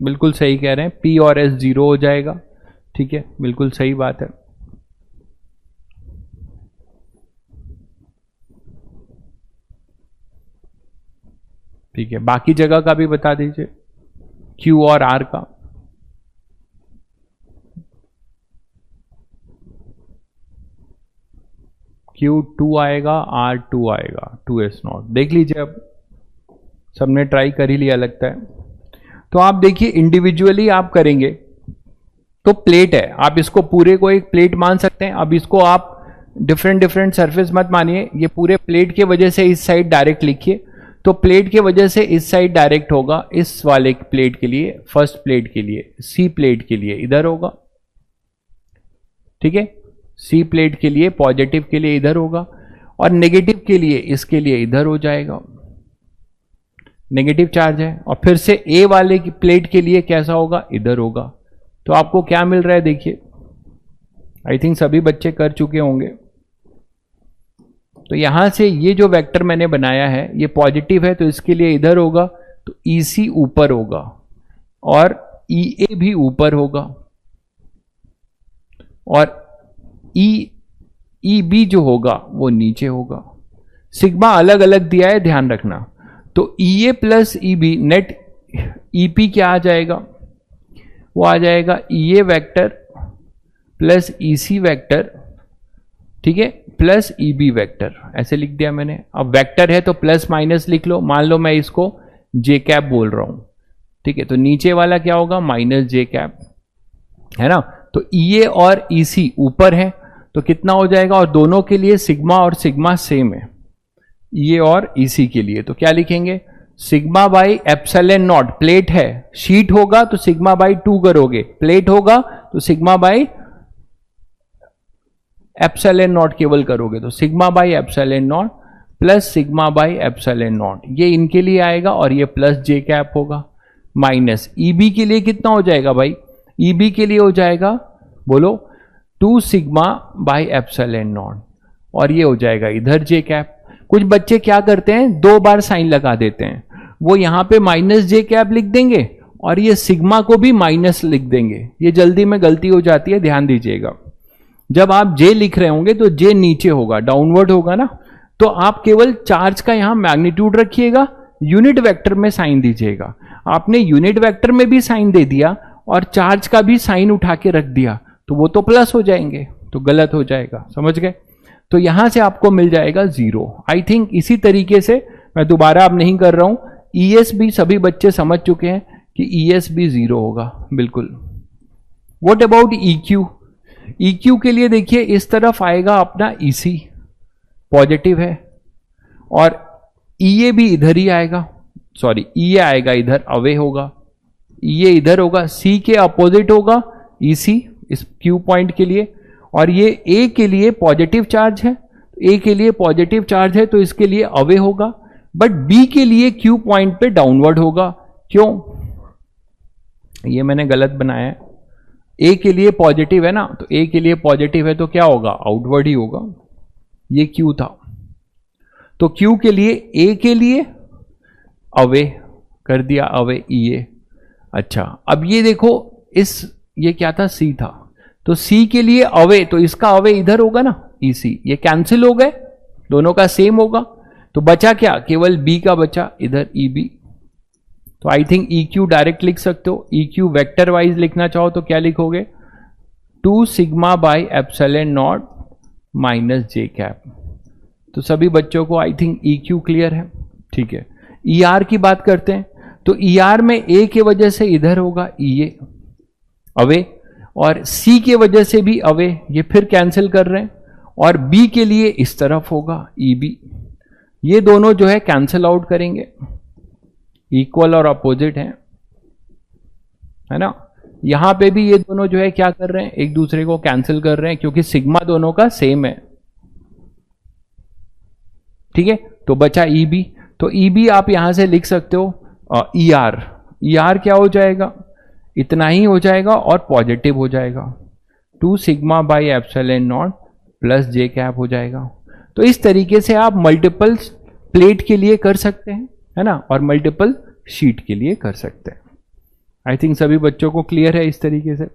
बिल्कुल सही कह रहे हैं, P और S 0 हो जाएगा, ठीक है, बिल्कुल सही बात है। ठीक है, बाकी जगह का भी बता दीजिए, Q और R का। Q2 आएगा, R2 आएगा, 2S0, देख लीजिए, अब सबने ट्राई कर ही लिया लगता है। तो आप देखिए इंडिविजुअली आप करेंगे तो प्लेट है, आप इसको पूरे को एक प्लेट मान सकते हैं। अब इसको आप डिफरेंट सरफेस मत मानिए, ये पूरे प्लेट के वजह से इस साइड डायरेक्ट लिखिए, तो प्लेट के वजह से इस साइड डायरेक्ट होगा, इस वाले प्लेट के लिए, फर्स्ट प्लेट के लिए, सी प्लेट के लिए इधर होगा, ठीक है, सी प्लेट के लिए पॉजिटिव के लिए इधर होगा, और नेगेटिव के लिए इसके लिए इधर हो जाएगा, नेगेटिव चार्ज है। और फिर से ए वाले की प्लेट के लिए कैसा होगा, इधर होगा। तो आपको क्या मिल रहा है देखिए, आई थिंक सभी बच्चे कर चुके होंगे, तो यहां से ये जो वेक्टर मैंने बनाया है ये पॉजिटिव है, तो इसके लिए इधर होगा, तो EC ऊपर होगा और EA भी ऊपर होगा और EB जो होगा वो नीचे होगा। सिग्मा अलग अलग दिया है, ध्यान रखना। तो EA plus EB net EP क्या आ जाएगा, वो आ जाएगा EA vector plus EC vector, ठीक है, प्लस EB वेक्टर, ऐसे लिख दिया मैंने। अब वेक्टर है तो प्लस माइनस लिख लो, मान लो मैं इसको J कैप बोल रहा हूं, ठीक है, तो नीचे वाला क्या होगा माइनस J कैप, है ना। तो EA और EC ऊपर है तो कितना हो जाएगा, और दोनों के लिए सिग्मा और सिग्मा सेम है, EA और EC के लिए, तो क्या लिखेंगे, sigma by epsilon not, plate है, शीट होगा तो सिग्मा बाई 2 करोगे, प्लेट होगा तो सिग्मा बाई एप्सिलॉन नॉट केवल करोगे, तो sigma by epsilon not plus sigma by epsilon not, ये इनके लिए आएगा और ये प्लस J कैप होगा, माइनस EB के लिए कितना हो जाएगा भाई, EB के लिए हो जाएगा, बोलो 2 सिग्मा बाई एप्सिलॉन नॉट, और ये हो जाएगा इधर J कैप। कुछ बच्चे क्या करते हैं, 2 बार साइन लगा देते हैं, वो यहां पे माइनस J कैप लिख देंगे और ये सिग्मा को भी माइनस लिख देंगे, ये जल्दी में गलती हो जाती है, ध्यान दीजिएगा। जब आप J लिख रहे होंगे तो J नीचे होगा, डाउनवर्ड होगा ना, तो आप केवल चार्ज का यहां मैग्नीट्यूड रखिएगा, यूनिट वेक्टर में साइन दीजिएगा। आपने यूनिट वेक्टर में भी साइन दे दिया और चार्ज का भी साइन उठा के रख दिया तो वो तो प्लस हो जाएंगे, तो गलत हो जाएगा, समझ गए। तो यहां से आपको मिल जाएगा 0। आई थिंक इसी तरीके से, मैं दोबारा अब नहीं कर रहा हूं, ES भी सभी बच्चे समझ चुके हैं कि ES भी 0 होगा, बिल्कुल। व्हाट अबाउट EQ, EQ के लिए देखिए इस तरफ आएगा अपना EC, पॉजिटिव है, और EA भी इधर ही आएगा, सॉरी EA आएगा इधर, अवे होगा, EA इधर होगा, C के अपोजिट होगा EC इस Q पॉइंट के लिए, और ये A के लिए पॉजिटिव चार्ज है, A के लिए पॉजिटिव चार्ज है तो इसके लिए अवे होगा, बट B के लिए Q पॉइंट पे डाउनवर्ड होगा। क्यों, ये मैंने गलत बनाया है, A के लिए पॉजिटिव है ना, तो A के लिए पॉजिटिव है तो क्या होगा, आउटवर्ड ही होगा, ये Q था, तो Q के लिए A के लिए अवे कर दिया, अवे EA। अच्छा अब ये देखो, ये क्या था, C था, तो C के लिए अवे, तो इसका अवे इधर होगा ना EC, ये कैंसिल हो गए, दोनों का सेम होगा, तो बचा क्या, केवल B का बचा इधर EB। तो आई थिंक EQ डायरेक्ट लिख सकते हो, EQ वेक्टर वाइज लिखना चाहो तो क्या लिखोगे, 2 sigma by epsilon not minus J cap. तो सभी बच्चों को आई थिंक EQ क्लियर है, ठीक है। ER की बात करते हैं, तो ER में A के वजह से इधर होगा EA अवे, और C के वजह से भी अवे, ये फिर कैंसिल कर रहे हैं, और B के लिए इस तरफ होगा EB, ये दोनों जो है कैंसिल आउट करेंगे, इक्वल और अपोजिट है ना। यहां पे भी ये दोनों जो है क्या कर रहे हैं, एक दूसरे को कैंसिल कर रहे हैं क्योंकि सिग्मा दोनों का सेम है, ठीक है। तो बचा EB, तो EB आप यहां से लिख सकते हो ER क्या हो जाएगा, इतना ही हो जाएगा और पॉजिटिव हो जाएगा, 2 sigma by epsilon not plus J cap हो जाएगा। तो इस तरीके से आप मल्टीपल प्लेट के लिए कर सकते हैं, है ना, और मल्टीपल शीट के लिए कर सकते हैं। आई थिंक सभी बच्चों को क्लियर है इस तरीके से,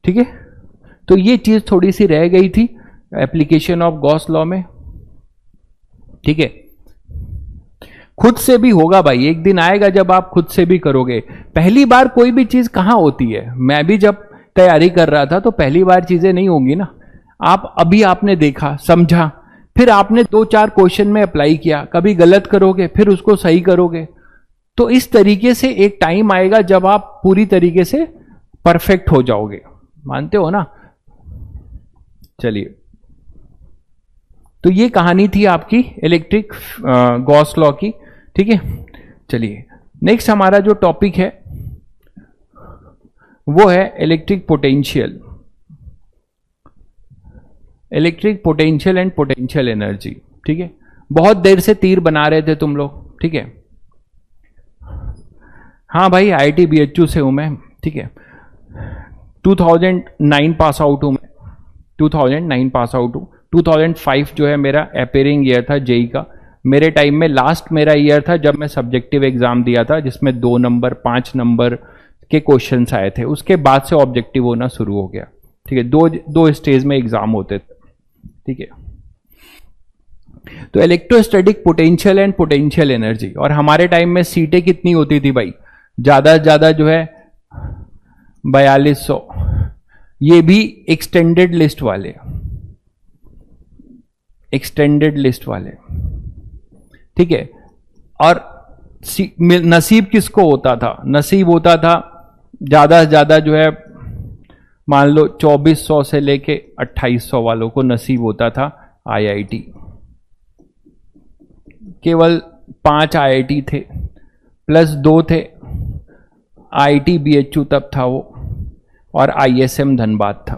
ठीक है। तो ये चीज थोड़ी सी रह गई थी एप्लीकेशन ऑफ गॉस लॉ में, ठीक है। खुद से भी होगा भाई, एक दिन आएगा जब आप खुद से भी करोगे। पहली बार कोई भी चीज कहां होती है, मैं भी जब तैयारी कर रहा था तो पहली बार चीजें नहीं होंगी ना, आप अभी आपने देखा समझा, फिर आपने 2-4 क्वेश्चन में अप्लाई किया, कभी गलत करोगे फिर उसको सही करोगे, तो इस तरीके से एक टाइम आएगा जब आप पूरी तरीके से परफेक्ट हो जाओगे, मानते हो ना। चलिए, तो ये कहानी थी आपकी इलेक्ट्रिक गॉस लॉ की, ठीक है। चलिए नेक्स्ट हमारा जो टॉपिक है वो है electric potential, electric potential and potential energy, ठीक है। बहुत देर से तीर बना रहे थे तुम लोग, ठीक है। हाँ भाई, IIT BHU से हूं मैं, ठीक है। 2009 पास आउट हूं मैं, 2009 पास आउट हूं, 2005 जो है मेरा अपेयरिंग ईयर था जेई का। मेरे टाइम में लास्ट मेरा ईयर था जब मैं सब्जेक्टिव एग्जाम दिया था, जिसमें 2 नंबर 5 नंबर के क्वेश्चंस आए थे। उसके बाद से ऑब्जेक्टिव होना शुरू हो गया। ठीक है, दो स्टेज में एग्जाम होते थे। ठीक है, तो electrostatic potential and potential energy. और हमारे टाइम में सीटें कितनी होती थी भाई? ज्यादा से ज्यादा जो है 4200, ये भी एक्सटेंडेड लिस्ट वाले, एक्सटेंडेड लिस्ट वाले। ठीक है, और नसीब किसको होता था? नसीब होता था ज्यादा से ज्यादा जो है मान लो 2400 से लेके 2800 वालों को नसीब होता था आईआईटी। केवल 5 आईआईटी थे, प्लस 2 थे आईआईटी बीएचयू तब था वो, और आईएसएम धनबाद था।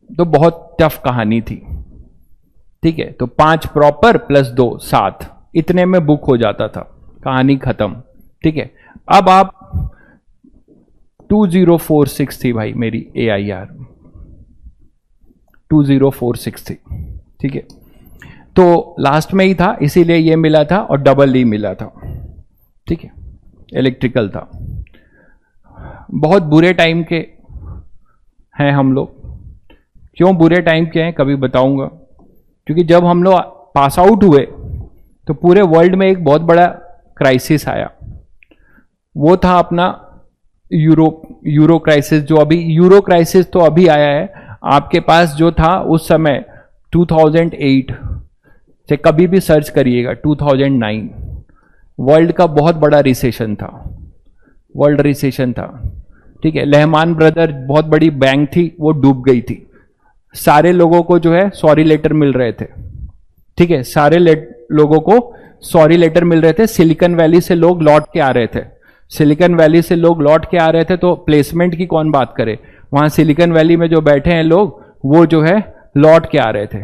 तो बहुत टफ कहानी थी। ठीक है, तो 5 प्रॉपर प्लस 2 7, इतने में बुक हो जाता था, कहानी खत्म। ठीक है, अब आप 2046 थी भाई मेरी AIR, 2046 थी। ठीक है, तो लास्ट में ही था, इसीलिए ये मिला था, और डबल ई मिला था। ठीक है, इलेक्ट्रिकल था। बहुत बुरे टाइम के हैं हम लोग। क्यों बुरे टाइम के हैं कभी बताऊंगा, क्योंकि जब हम लोग पास आउट हुए तो पूरे वर्ल्ड में एक बहुत बड़ा क्राइसिस आया। वो था अपना यूरो क्राइसिस। जो अभी यूरो क्राइसिस तो अभी आया है, आपके पास जो था उस समय 2008 से, कभी भी सर्च करिएगा, 2009 वर्ल्ड का बहुत बड़ा रिसेशन था, वर्ल्ड रिसेशन था। ठीक है, लहमान ब्रदर बहुत बड़ी बैंक थी, वो डूब गई थी। सारे लोगों को जो है सॉरी लेटर मिल रहे थे। ठीक है, सारे लोगों को सॉरी लेटर मिल रहे थे। सिलिकॉन वैली से लोग लौट के आ रहे थे, सिलिकॉन वैली से लोग लौट के आ रहे थे, तो प्लेसमेंट की कौन बात करे? वहां सिलिकॉन वैली में जो बैठे हैं लोग, वो जो है लौट के आ रहे थे।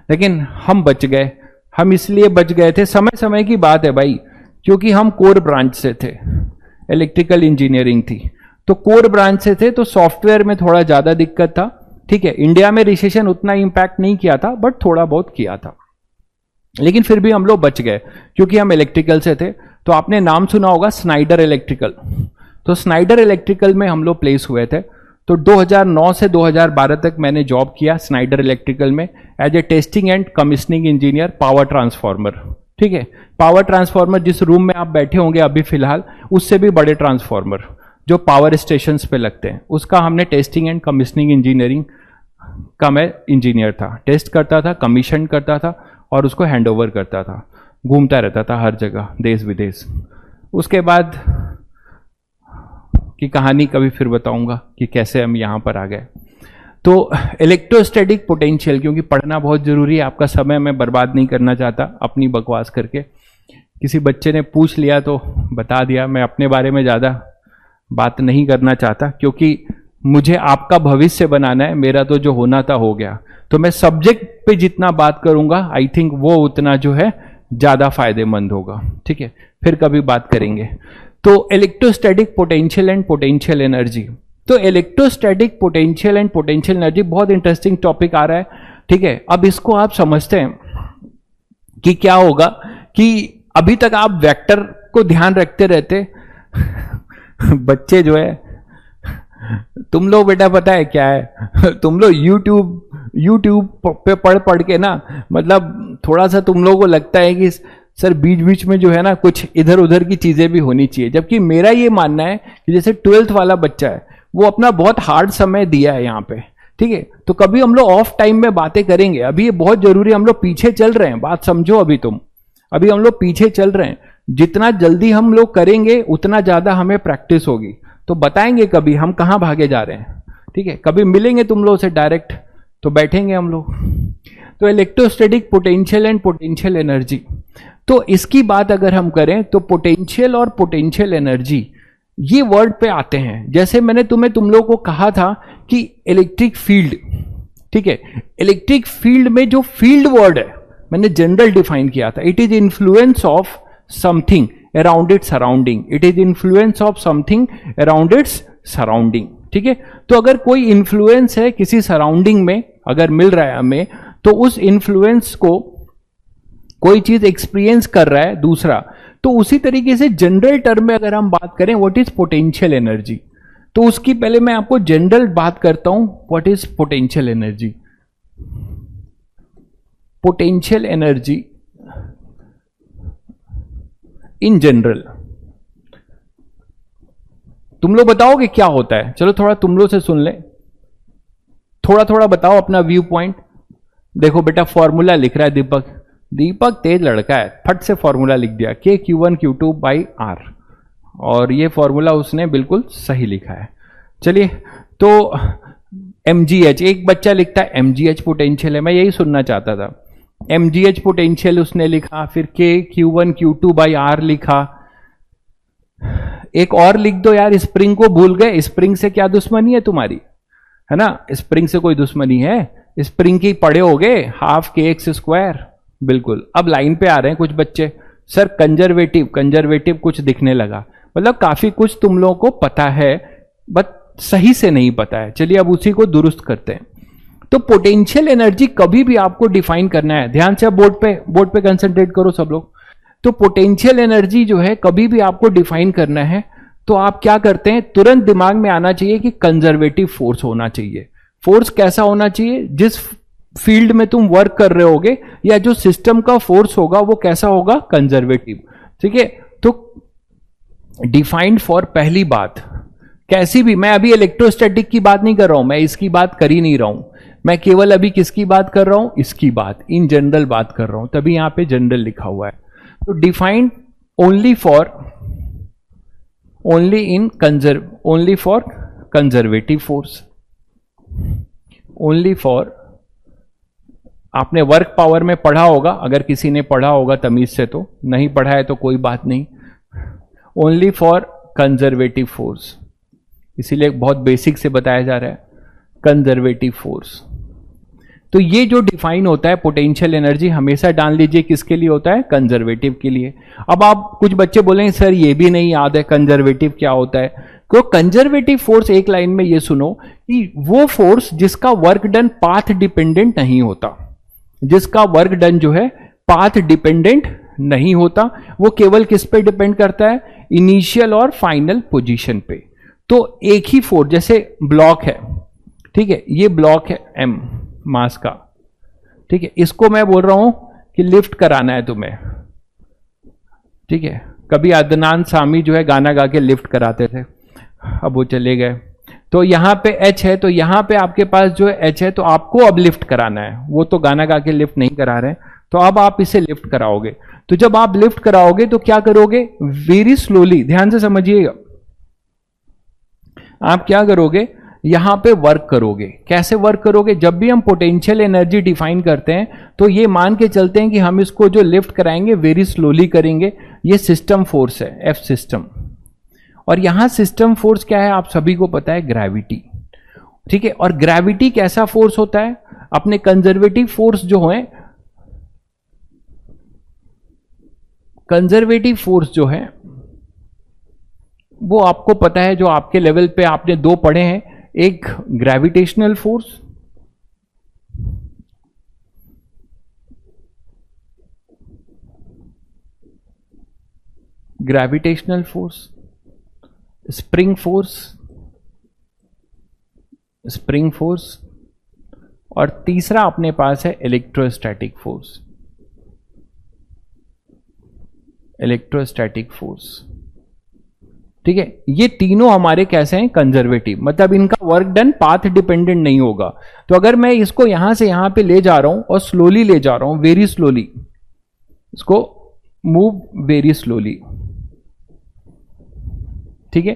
लेकिन हम बच गए। हम इसलिए बच गए थे, समय समय की बात है भाई, क्योंकि हम कोर ब्रांच से थे, इलेक्ट्रिकल इंजीनियरिंग थी, तो कोर ब्रांच से थे, तो सॉफ्टवेयर में थोड़ा ज्यादा दिक्कत था। ठीक है, इंडिया में रिसेशन उतना इंपैक्ट नहीं किया था, बट थोड़ा बहुत किया था। लेकिन फिर भी हम लोग बच गए, क्योंकि हम इलेक्ट्रिकल से थे। तो आपने नाम सुना होगा स्नाइडर इलेक्ट्रिकल। तो स्नाइडर इलेक्ट्रिकल में हम लोग प्लेस हुए थे। तो 2009 से 2012 तक मैंने जॉब किया स्नाइडर इलेक्ट्रिकल में as a testing and commissioning engineer, power transformer. ठीक है, पावर ट्रांसफार्मर जिस रूम में आप बैठे होंगे अभी फिलहाल, उससे भी बड़े ट्रांसफार्मर जो पावर स्टेशंस पे लगते हैं, उसका हमने टेस्टिंग एंड कमीशनिंग इंजीनियरिंग का मैं इंजीनियर था। टेस्ट करता था, कमीशन करता था, और उसको हैंडओवर करता था। घूमता रहता था हर जगह, देश विदेश। उसके बाद की कहानी कभी फिर बताऊंगा कि कैसे हम यहां पर आ गए। तो इलेक्ट्रोस्टैटिक पोटेंशियल, क्योंकि पढ़ना बहुत जरूरी है, आपका समय मैं बर्बाद नहीं करना चाहता अपनी बकवास करके। किसी बच्चे ने पूछ लिया तो बता दिया। मैं अपने बारे में ज्यादा बात नहीं करना चाहता, क्योंकि मुझे आपका भविष्य बनाना है। मेरा तो जो होना था हो गया। तो मैं सब्जेक्ट पे जितना बात करूंगा, आई थिंक वो उतना जो है ज्यादा फायदेमंद होगा। ठीक है, फिर कभी बात करेंगे। तो electrostatic potential and potential energy. तो electrostatic potential and potential energy बहुत इंटरेस्टिंग टॉपिक आ रहा है। ठीक है, अब इसको आप समझते हैं कि क्या होगा कि अभी तक आप वेक्टर को ध्यान रखते रहते बच्चे जो है, तुम लोग बेटा पता है क्या है, तुम लोग यूट्यूब पे पढ़ के ना, मतलब थोड़ा सा तुम लोगों को लगता है कि सर बीच बीच में जो है ना कुछ इधर उधर की चीजें भी होनी चाहिए। जबकि मेरा ये मानना है कि जैसे 12th वाला बच्चा है, वो अपना बहुत हार्ड समय दिया है यहाँ पे। ठीक है, तो कभी हम लोग ऑफ टाइम में बातें करेंगे। अभी ये बहुत जरूरी है, हम लोग पीछे चल रहे हैं, बात समझो। अभी हम लोग पीछे चल रहे हैं। जितना जल्दी हम लोग करेंगे उतना ज्यादा हमें प्रैक्टिस होगी। तो बताएंगे कभी हम कहाँ भागे जा रहे हैं। ठीक है, कभी मिलेंगे तुम लोग से डायरेक्ट तो बैठेंगे हम लोग। तो electrostatic potential and potential energy, तो इसकी बात अगर हम करें तो पोटेंशियल और पोटेंशियल एनर्जी ये वर्ड पे आते हैं। जैसे मैंने तुम लोगों को कहा था कि इलेक्ट्रिक फील्ड, ठीक है, इलेक्ट्रिक फील्ड में जो फील्ड वर्ड है मैंने जनरल डिफाइन किया था, it is influence of something around its surrounding, it is influence of something around its surrounding. ठीक है। तो अगर कोई इन्फ्लुएंस है किसी सराउंडिंग में अगर मिल रहा है हमें, तो उस इन्फ्लुएंस को कोई चीज एक्सपीरियंस कर रहा है दूसरा, तो उसी तरीके से जनरल टर्म में अगर हम बात करें व्हाट इज पोटेंशियल एनर्जी, तो उसकी पहले मैं आपको जनरल बात करता हूं what is potential energy. Potential energy in general, तुम लोग बताओगे क्या होता है? चलो थोड़ा तुम लोग से सुन ले, थोड़ा थोड़ा बताओ अपना व्यू पॉइंट। देखो बेटा फॉर्मूला लिख रहा है दीपक, दीपक तेज लड़का है, फट से फॉर्मूला लिख दिया KQ1Q2/R, और ये फॉर्मूला उसने बिल्कुल सही लिखा है। चलिए, तो mgh, एक बच्चा लिखता है mgh पोटेंशियल है, मैं यही सुनना चाहता था। mgh पोटेंशियल उसने लिखा, फिर KQ1Q2/R लिखा। एक और लिख दो यार, स्प्रिंग को भूल गए। स्प्रिंग से क्या दुश्मनी है तुम्हारी, है ना? स्प्रिंग से कोई दुश्मनी है? स्प्रिंग की पढ़े होगे, हाफ kx²। बिल्कुल। अब लाइन पे आ रहे हैं कुछ बच्चे, सर कंजर्वेटिव, कंजर्वेटिव कुछ दिखने लगा, मतलब काफी कुछ तुम लोगों को पता है, बट सही से नहीं पता है। चलिए अब उसी को दुरुस्त करते हैं। तो पोटेंशियल एनर्जी कभी भी आपको डिफाइन करना है, ध्यान से बोर्ड पे कंसंट्रेट करो सब लोग। तो पोटेंशियल एनर्जी जो है कभी भी आपको डिफाइन करना है, तो आप क्या करते हैं, तुरंत दिमाग में आना चाहिए कि कंजर्वेटिव फोर्स होना चाहिए। फोर्स कैसा होना चाहिए? जिस फील्ड में तुम वर्क कर रहे होगे या जो सिस्टम का फोर्स होगा वो कैसा होगा? कंजर्वेटिव। ठीक है। तो डिफाइंड फॉर, पहली बात कैसी भी, मैं अभी इलेक्ट्रोस्टैटिक की बात नहीं कर रहा हूं, मैं इसकी बात कर ही नहीं रहा हूं, मैं केवल अभी किसकी बात कर रहा हूं? इसकी बात, इन जनरल बात कर रहा हूं, तभी यहां पे जनरल लिखा हुआ है। तो defined only for conservative force, only for, आपने वर्क पावर में पढ़ा होगा, अगर किसी ने पढ़ा होगा तमीज से, तो नहीं पढ़ा है तो कोई बात नहीं, ओनली फॉर कंजर्वेटिव फोर्स, इसीलिए बहुत बेसिक से बताया जा रहा है कंजर्वेटिव फोर्स। तो ये जो डिफाइन होता है पोटेंशियल एनर्जी, हमेशा डाल लीजिए किसके लिए होता है? कंजर्वेटिव के लिए। अब आप कुछ बच्चे बोलेंगे सर ये भी नहीं याद है कंजर्वेटिव क्या होता है। तो कंजर्वेटिव फोर्स, एक लाइन में ये सुनो कि वो फोर्स जिसका वर्क डन पाथ डिपेंडेंट नहीं होता, जिसका वर्क डन जो है पाथ डिपेंडेंट नहीं होता, वो केवल किस पे डिपेंड करता है? इनिशियल और फाइनल पोजीशन पे। तो एक ही फोर्स, जैसे ब्लॉक है, ठीक है, ये ब्लॉक है M मास का, ठीक है, इसको मैं बोल रहा हूं कि लिफ्ट कराना है तुम्हें, ठीक है। कभी अदनान सामी जो है गाना गा के लिफ्ट कराते थे, अब वो चले गए। तो यहां पे H है, तो यहां पे आपके पास जो है H है, तो आपको अब लिफ्ट कराना है, वो तो गाना गा के लिफ्ट नहीं करा रहे, तो अब आप इसे लिफ्ट कराओगे। तो जब आप लिफ्ट कराओगे तो क्या करोगे? वेरी स्लोली, ध्यान से समझिएगा, आप क्या करोगे? यहां पे वर्क करोगे। कैसे वर्क करोगे? जब भी हम पोटेंशियल एनर्जी डिफाइन करते हैं तो ये मान के चलते हैं कि हम इसको जो लिफ्ट कराएंगे वेरी स्लोली करेंगे। ये सिस्टम फोर्स है, F सिस्टम। और यहां सिस्टम फोर्स क्या है? आप सभी को पता है, ग्रेविटी, ठीक है। और ग्रेविटी कैसा फोर्स होता है? अपने कंजर्वेटिव फोर्स जो है, कंजर्वेटिव फोर्स जो है वो आपको पता है, जो आपके लेवल पे आपने दो पढ़े हैं, एक gravitational force, gravitational force, spring force, spring force, और तीसरा अपने पास है इलेक्ट्रोस्टैटिक फोर्स, इलेक्ट्रोस्टैटिक फोर्स, ठीक है। ये तीनों हमारे कैसे हैं? कंजर्वेटिव, मतलब इनका वर्क डन पाथ डिपेंडेंट नहीं होगा। तो अगर मैं इसको यहां से यहां पे ले जा रहा हूं और स्लोली ले जा रहा हूं, वेरी स्लोली, इसको मूव वेरी स्लोली, ठीक है।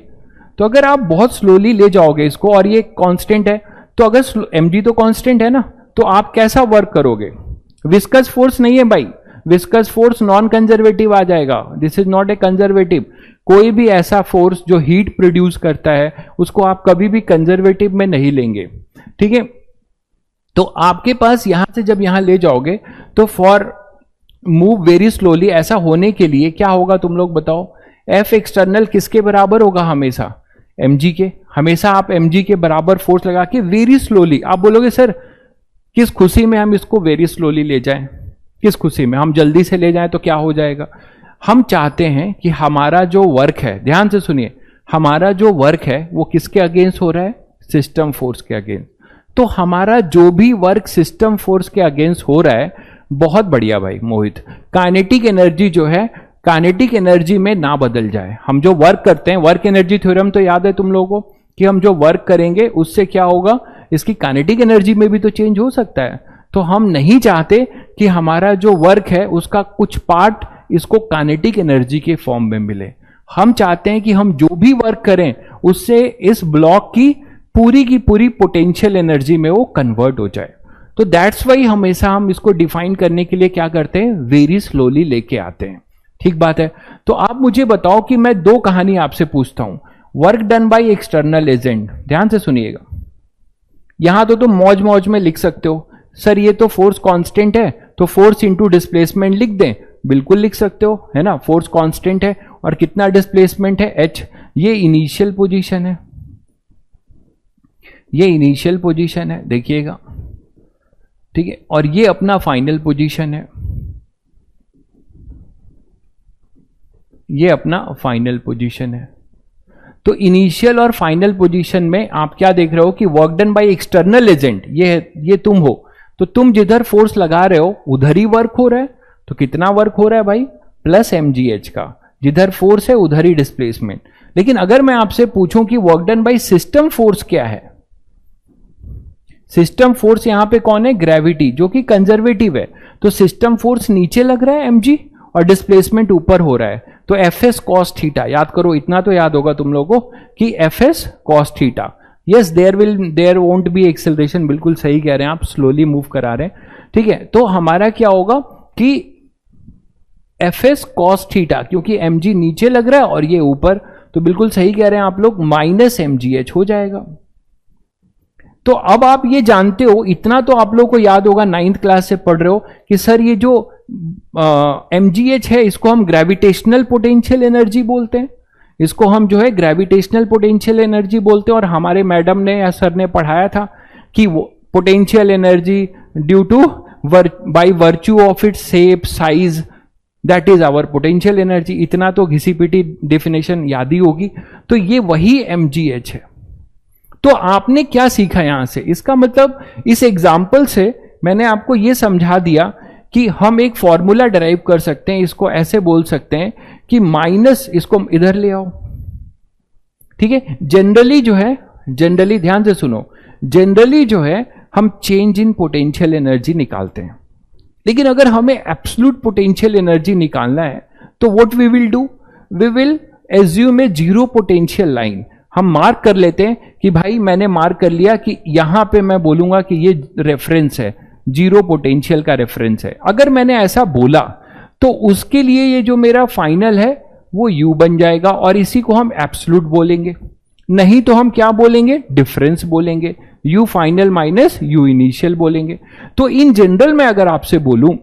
तो अगर आप बहुत स्लोली ले जाओगे इसको, और ये कांस्टेंट है, तो अगर mg तो कांस्टेंट है ना, तो आप कैसा वर्क करोगे? विस्कस फोर्स नहीं है भाई, विस्कस फोर्स नॉन कंजर्वेटिव आ जाएगा, this is not a conservative. कोई भी ऐसा फोर्स जो हीट प्रोड्यूस करता है उसको आप कभी भी कंजर्वेटिव में नहीं लेंगे, ठीक है। तो आपके पास यहां से जब यहां ले जाओगे तो फॉर मूव वेरी स्लोली, ऐसा होने के लिए क्या होगा तुम लोग बताओ? F एक्सटर्नल किसके बराबर होगा हमेशा? mg के। हमेशा आप mg के बराबर फोर्स लगा के वेरी स्लोली, आप बोलोगे सर किस खुशी में हम इसको वेरी स्लोली ले जाएं, किस खुशी में, हम जल्दी से ले जाएं तो क्या हो जाएगा। हम चाहते हैं कि हमारा जो वर्क है, ध्यान से सुनिए, हमारा जो वर्क है वो किसके अगेंस्ट हो रहा है, सिस्टम फोर्स के अगेंस्ट। तो हमारा जो भी वर्क सिस्टम फोर्स के अगेंस्ट हो रहा है, बहुत बढ़िया भाई मोहित, काइनेटिक एनर्जी जो है काइनेटिक एनर्जी में ना बदल जाए। हम जो वर्क करते हैं, वर्क एनर्जी थ्योरम तो याद है तुम लोगों को, कि हम जो वर्क करेंगे उससे क्या होगा, इसकी काइनेटिक एनर्जी में भी तो चेंज हो सकता है। तो हम नहीं चाहते कि हमारा जो वर्क है उसका कुछ पार्ट इसको काइनेटिक एनर्जी के फॉर्म में मिले। हम चाहते हैं कि हम जो भी वर्क करें उससे इस ब्लॉक की पूरी पोटेंशियल एनर्जी में वो कन्वर्ट हो जाए। तो दैट्स वाई हमेशा हम इसको डिफाइन करने के लिए क्या करते हैं, वेरी स्लोली लेके आते हैं। ठीक बात है। तो आप मुझे बताओ कि मैं दो कहानी आपसे पूछता हूं, work done by external agent, ध्यान से सुनिएगा। यहां तो तुम मौज मौज में लिख सकते हो, सर ये तो फोर्स कांस्टेंट है तो फोर्स इंटू डिस्प्लेसमेंट लिख दें, बिल्कुल लिख सकते हो, है ना। फोर्स कांस्टेंट है और कितना डिस्प्लेसमेंट है, h, ये इनिशियल पोजीशन है, ये इनिशियल पोजीशन है, देखिएगा, ठीक है, और ये अपना फाइनल पोजीशन है, ये अपना फाइनल पोजीशन है। तो इनिशियल और फाइनल पोजीशन में आप क्या देख रहे हो कि work done by external agent, ये तुम हो, तो तुम जिधर फोर्स लगा रहे हो उधर ही वर्क हो रहा है। तो कितना वर्क हो रहा है भाई, प्लस mgh का, जिधर फोर्स है उधर ही डिस्प्लेसमेंट। लेकिन अगर मैं आपसे पूछूं कि work done by system force क्या है, सिस्टम फोर्स यहां पे कौन है, ग्रेविटी, जो कि कंजर्वेटिव है। तो सिस्टम फोर्स नीचे लग रहा है mg और डिस्प्लेसमेंट ऊपर हो रहा है, तो fs cos थीटा, याद करो, इतना तो याद होगा तुम लोगों को कि fs cos theta. Yes, there won't be acceleration, बिल्कुल सही कह रहे हैं आप, स्लोली मूव करा रहे हैं, ठीक है। तो हमारा क्या होगा कि fs cos थीटा, क्योंकि mg नीचे लग रहा है और ये ऊपर, तो बिल्कुल सही कह रहे हैं आप लोग, माइनस mgh हो जाएगा। तो अब आप ये जानते हो, इतना तो आप लोगों को याद होगा, 9th क्लास से पढ़ रहे हो कि सर ये जो mgh है इसको हम ग्रेविटेशनल पोटेंशियल एनर्जी बोलते हैं, इसको हम जो है ग्रेविटेशनल पोटेंशियल एनर्जी बोलते हैं। और हमारे मैडम ने या सर ने पढ़ाया था कि वो potential energy due to by virtue of its shape size, that is our potential energy. इतना तो घिसी पिटी डेफिनेशन याद ही होगी। तो ये वही mgh है। तो आपने क्या सीखा यहां से, इसका मतलब इस एग्जाम्पल से मैंने आपको यह समझा दिया कि हम एक फॉर्मूला डिराइव कर सकते हैं, इसको ऐसे बोल सकते हैं कि माइनस, इसको इधर ले आओ, ठीक है। जनरली जो है, जनरली ध्यान से सुनो, जनरली जो है हम चेंज इन पोटेंशियल एनर्जी निकालते हैं, लेकिन अगर हमें एब्सोल्यूट पोटेंशियल एनर्जी निकालना है तो what we will do, we will assume a zero potential line. हम मार्क कर लेते हैं कि भाई मैंने मार्क कर लिया कि यहां पे मैं बोलूंगा कि ये रेफरेंस है, जीरो पोटेंशियल का रेफरेंस है। अगर मैंने ऐसा बोला तो उसके लिए ये जो मेरा फाइनल है वो u बन जाएगा और इसी को हम एब्सोल्यूट बोलेंगे, नहीं तो हम क्या बोलेंगे, डिफरेंस बोलेंगे, u final minus u initial बोलेंगे। तो इन जनरल में अगर आपसे बोलूं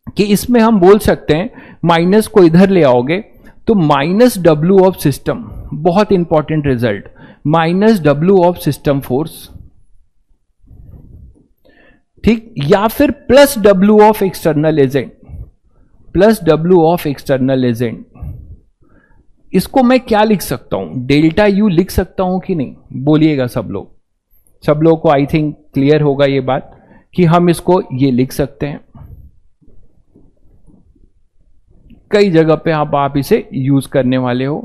कि इसमें हम बोल सकते हैं, माइनस को इधर ले आओगे तो माइनस w ऑफ सिस्टम, बहुत important result, minus w of system force, ठीक, या फिर plus w of external agent, plus w of external agent. इसको मैं क्या लिख सकता हूं, डेल्टा u लिख सकता हूं कि नहीं, बोलिएगा सब लोग, सब लोग को आई थिंक क्लियर होगा ये बात कि हम इसको ये लिख सकते हैं। कई जगह पे आप इसे यूज करने वाले हो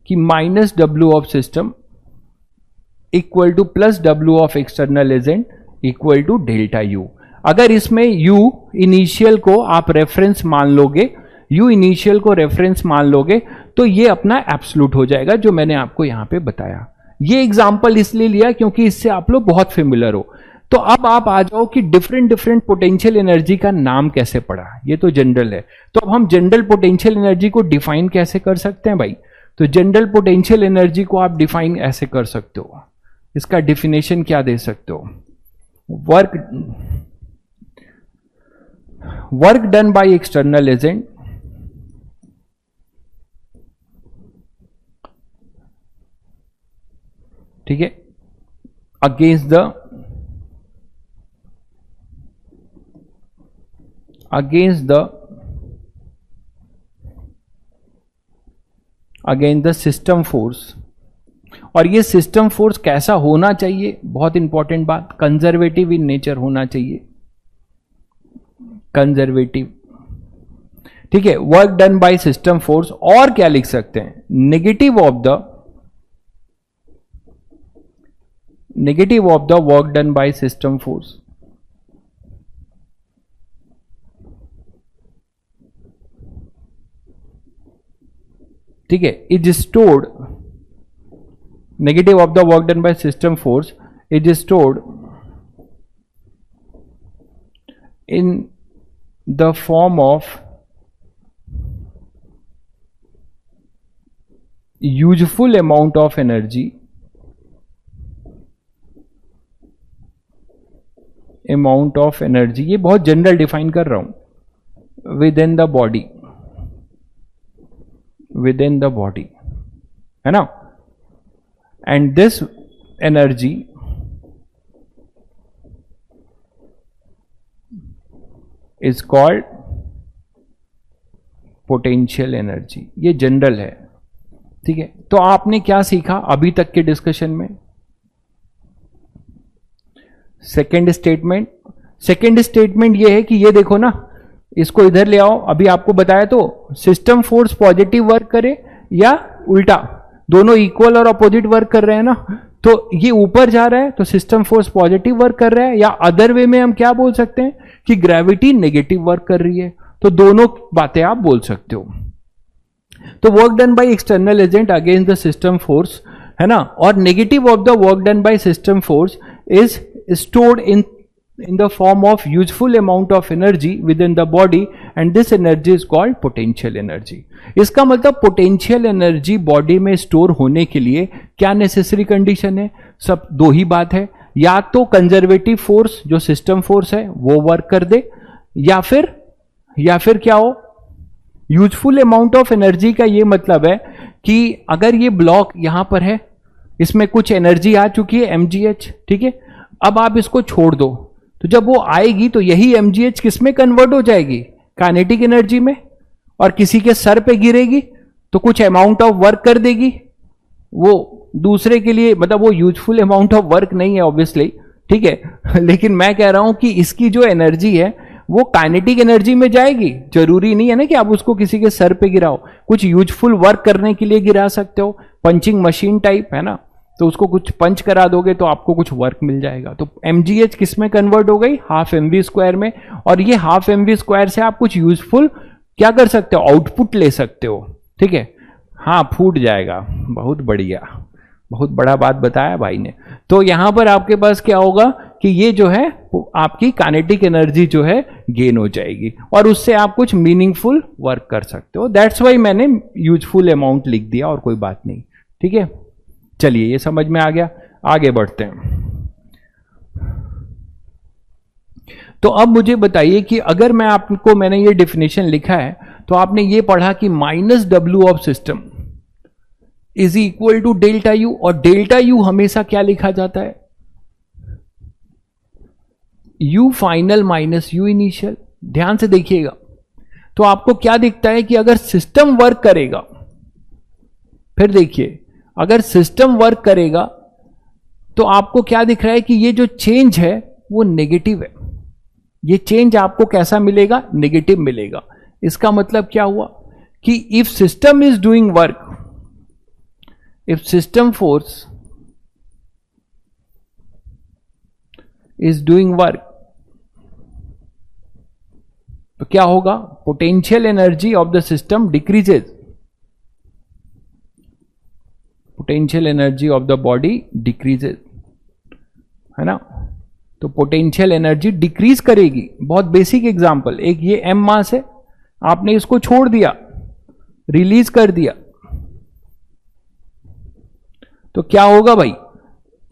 कि minus w of system equal to plus w of external agent equal to delta u। अगर इसमें u इनिशियल को आप रेफरेंस मान लोगे, u इनिशियल को रेफरेंस मान लोगे तो ये अपना एब्सोल्यूट हो जाएगा, जो मैंने आपको यहां पे बताया। ये एग्जांपल इसलिए लिया क्योंकि इससे आप लोग बहुत फेमिलियर हो। तो अब आप आ जाओ कि डिफरेंट पोटेंशियल एनर्जी का नाम कैसे पड़ा, ये तो जनरल है। तो अब हम जनरल पोटेंशियल एनर्जी को डिफाइन कैसे कर सकते हैं भाई, तो जनरल पोटेंशियल एनर्जी को आप डिफाइन ऐसे कर सकते हो, इसका डिफिनेशन क्या दे सकते हो, work done by external agent ठीक है, अगेंस्ट द सिस्टम फोर्स। और ये सिस्टम फोर्स कैसा होना चाहिए, बहुत इंपॉर्टेंट बात, कंजर्वेटिव इन नेचर होना चाहिए, कंजर्वेटिव। ठीक है, work done by system force, और क्या लिख सकते हैं, negative of the work done by system force. ठीक है, is stored, negative of the work done by system force is stored in the form of useful amount of energy, ये बहुत general define कर रहा हूं, विद इन द बॉडी, है ना, and this energy is called potential energy. ये general है। ठीक है, तो आपने क्या सीखा अभी तक के डिस्कशन में? सेकेंड स्टेटमेंट ये है कि ये देखो ना, इसको इधर ले आओ, अभी आपको बताया तो सिस्टम फोर्स पॉजिटिव वर्क करे या उल्टा, दोनों इक्वल और अपोजिट वर्क कर रहे हैं ना, तो ये ऊपर जा रहा है तो सिस्टम फोर्स पॉजिटिव वर्क कर रहा है, या अदर वे में हम क्या बोल सकते हैं कि ग्रेविटी नेगेटिव वर्क कर रही है। तो दोनों बातें आप बोल सकते हो। तो work done by external agent against the system force, है ना, और negative of the work done by system force is stored in the form of useful amount of energy within the body, and this energy is called potential energy। इसका मतलब potential energy body में store होने के लिए क्या necessary condition है? सब दो ही बात है, या तो कंजर्वेटिव फोर्स जो सिस्टम फोर्स है वो वर्क कर दे, या फिर क्या हो, यूजफुल अमाउंट ऑफ एनर्जी का ये मतलब है कि अगर ये ब्लॉक यहां पर है, इसमें कुछ एनर्जी आ चुकी है mgh, ठीक है, अब आप इसको छोड़ दो, तो जब वो आएगी तो यही mgh किस में कन्वर्ट हो जाएगी? काइनेटिक एनर्जी में, और किसी के सर पे गिरेगी तो कुछ अमाउंट ऑफ वर्क कर देगी, वो दूसरे के लिए, मतलब वो यूजफुल अमाउंट ऑफ वर्क नहीं है ऑब्वियसली, ठीक है, लेकिन मैं कह रहा हूं कि इसकी जो एनर्जी है वो काइनेटिक एनर्जी में जाएगी। जरूरी नहीं है ना कि आप उसको किसी के सर पे गिराओ, कुछ यूजफुल वर्क करने के लिए गिरा सकते हो, पंचिंग मशीन टाइप, है ना, तो उसको कुछ पंच करा दोगे तो आपको कुछ वर्क मिल जाएगा। तो mgh किस में कन्वर्ट हो गई? हाफ mv² में, और ये हाफ mv² से आप कुछ यूजफुल क्या कर सकते हो? आउटपुट ले सकते हो। ठीक है, हाँ, फूट जाएगा, बहुत बढ़िया, बहुत बड़ा बात बताया भाई ने। तो यहां पर आपके पास क्या होगा कि ये जो है आपकी काइनेटिक एनर्जी जो है गेन हो जाएगी, और उससे आप कुछ मीनिंगफुल वर्क कर सकते हो। दैट्स वाई मैंने यूजफुल अमाउंट लिख दिया, और कोई बात नहीं। ठीक है, चलिए ये समझ में आ गया, आगे बढ़ते हैं। तो अब मुझे बताइए कि अगर मैंने ये डेफिनेशन लिखा है, तो आपने ये पढ़ा कि -W of system is equal to delta u, और डेल्टा यू हमेशा क्या लिखा जाता है? U final minus u initial. ध्यान से देखिएगा, तो आपको क्या दिखता है कि अगर सिस्टम वर्क करेगा, फिर देखिए अगर सिस्टम वर्क करेगा तो आपको क्या दिख रहा है कि ये जो चेंज है वो नेगेटिव है। ये चेंज आपको कैसा मिलेगा? नेगेटिव मिलेगा। इसका मतलब क्या हुआ कि if system is doing work, if system force is doing work, तो क्या होगा? Potential energy of the system decreases, potential energy of the body decreases, है ना। तो पोटेंशियल एनर्जी डिक्रीज करेगी। बहुत बेसिक एग्जांपल, एक ये m मास है, आपने इसको छोड़ दिया, रिलीज कर दिया, तो क्या होगा भाई?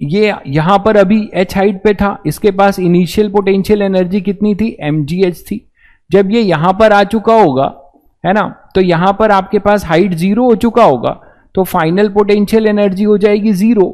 ये यहां पर अभी h हाइट पे था, इसके पास इनिशियल पोटेंशियल एनर्जी कितनी थी? mgh थी। जब ये यहां पर आ चुका होगा, है ना, तो यहां पर आपके पास हाइट 0 हो चुका होगा, तो फाइनल पोटेंशियल एनर्जी हो जाएगी 0।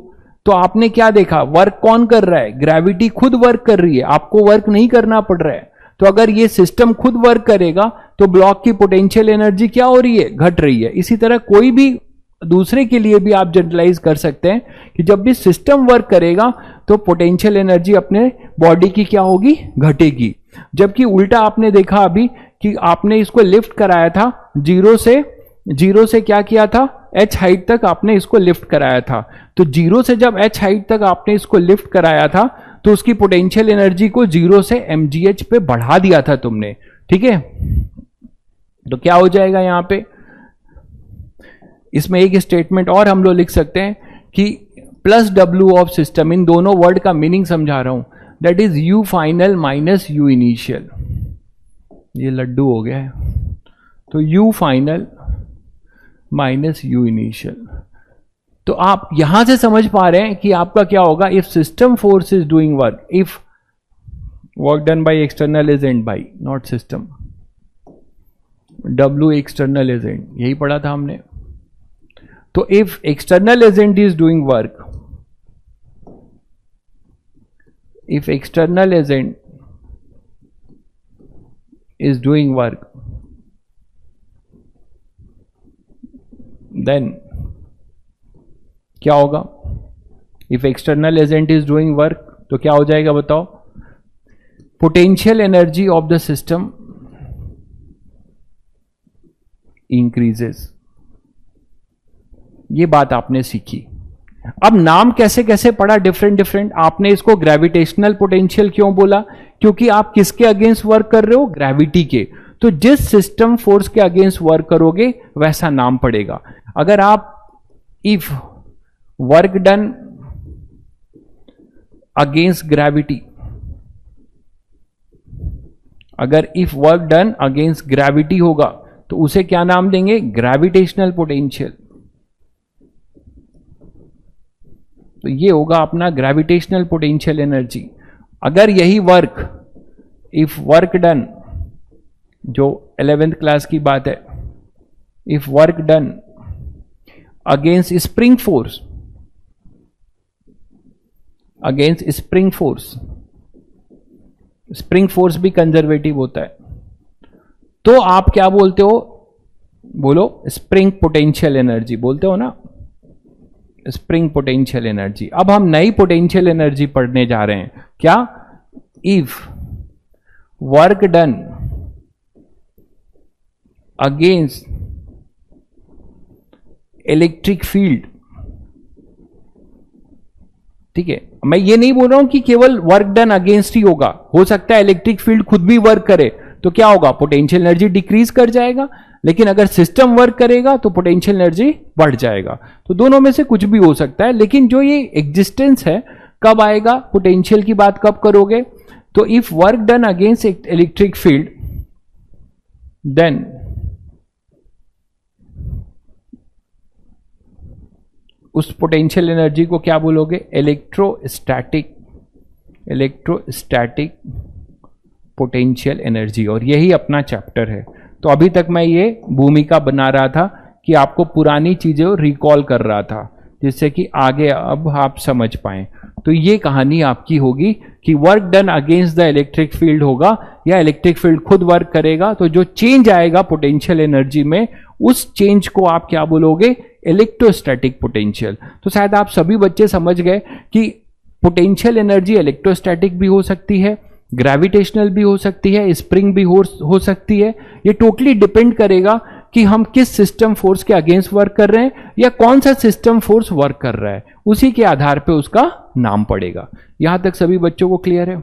तो आपने क्या देखा, वर्क कौन कर रहा है, ग्रेविटी खुद वर्क कर रही है, आपको वर्क नहीं करना पड़ रहा है। तो अगर ये सिस्टम खुद वर्क करेगा तो ब्लॉक की पोटेंशियल एनर्जी क्या हो रही है, घट रही है। इसी तरह कोई भी दूसरे के लिए भी आप जनरलाइज कर सकते हैं कि जब भी सिस्टम वर्क करेगा तो पोटेंशियल एनर्जी अपने बॉडी की क्या होगी, घटेगी। जबकि उल्टा आपने देखा अभी कि आपने इसको लिफ्ट कराया था जीरो से क्या किया था, h हाइट तक आपने इसको लिफ्ट कराया था। तो जीरो से जब h हाइट तक आपने इसको लिफ्ट कराया था तो उसकी पोटेंशियल एनर्जी को 0 से mgh पे बढ़ा दिया था तुमने, ठीक है। तो क्या हो जाएगा यहां पे, इसमें एक स्टेटमेंट और हम लोग लिख सकते हैं कि प्लस W ऑफ सिस्टम, इन दोनों वर्ड का मीनिंग समझा रहा हूं, that is U final minus U initial. ये लड्डू हो गया है, तो U final minus U initial. तो आप यहां से समझ पा रहे हैं कि आपका क्या होगा, if system force is doing work, if work done by external agent by not system, W external agent, यही पढ़ा था हमने। तो if external agent is doing work, if external agent is doing work, then क्या होगा, if external agent is doing work तो क्या हो जाएगा बताओ, potential energy of the system increases। ये बात आपने सीखी। अब नाम कैसे कैसे पढ़ा, डिफरेंट। आपने इसको ग्रेविटेशनल पोटेंशियल क्यों बोला, क्योंकि आप किसके अगेंस्ट वर्क कर रहे हो, ग्रेविटी के। तो जिस सिस्टम फोर्स के अगेंस्ट वर्क करोगे वैसा नाम पड़ेगा। अगर आप if work done against gravity, अगर if work done against gravity होगा तो उसे क्या नाम देंगे, ग्रेविटेशनल पोटेंशियल। तो ये होगा अपना ग्रेविटेशनल पोटेंशियल एनर्जी। अगर यही वर्क, इफ वर्क डन, जो 11th क्लास की बात है, if work done against spring force, against spring force, spring force भी कंजर्वेटिव होता है, तो आप क्या बोलते हो, बोलो स्प्रिंग पोटेंशियल एनर्जी बोलते हो ना, स्प्रिंग पोटेंशियल एनर्जी। अब हम नई पोटेंशियल एनर्जी पढ़ने जा रहे हैं, क्या, if work done against electric field. ठीक है, मैं ये नहीं बोल रहा हूं कि केवल वर्क डन अगेंस्ट ही होगा, हो सकता है इलेक्ट्रिक फील्ड खुद भी वर्क करे, तो क्या होगा, पोटेंशियल एनर्जी डिक्रीज कर जाएगा। लेकिन अगर सिस्टम वर्क करेगा तो पोटेंशियल एनर्जी बढ़ जाएगा। तो दोनों में से कुछ भी हो सकता है, लेकिन जो ये एग्जिस्टेंस है कब आएगा, पोटेंशियल की बात कब करोगे, तो if work done against electric field then उस पोटेंशियल एनर्जी को क्या बोलोगे, इलेक्ट्रोस्टैटिक पोटेंशियल एनर्जी। और यही अपना चैप्टर है। तो अभी तक मैं ये भूमिका बना रहा था कि आपको पुरानी चीजें रिकॉल कर रहा था, जिससे कि आगे अब आप समझ पाएं। तो ये कहानी आपकी होगी कि work done against the electric field होगा या इलेक्ट्रिक फील्ड खुद वर्क करेगा, तो जो चेंज आएगा पोटेंशियल एनर्जी में, उस चेंज को आप क्या बोलोगे, इलेक्ट्रोस्टैटिक पोटेंशियल। तो शायद आप सभी बच्चे समझ गए कि पोटेंशियल एनर्जी इलेक्ट्रोस्टैटिक भी हो सकती है, ग्रेविटेशनल भी हो सकती है, स्प्रिंग भी हो सकती है। ये टोटली डिपेंड करेगा कि हम किस सिस्टम फोर्स के अगेंस्ट वर्क कर रहे हैं या कौन सा सिस्टम फोर्स वर्क कर रहा है, उसी के आधार पे उसका नाम पड़ेगा। यहां तक सभी बच्चों को क्लियर है?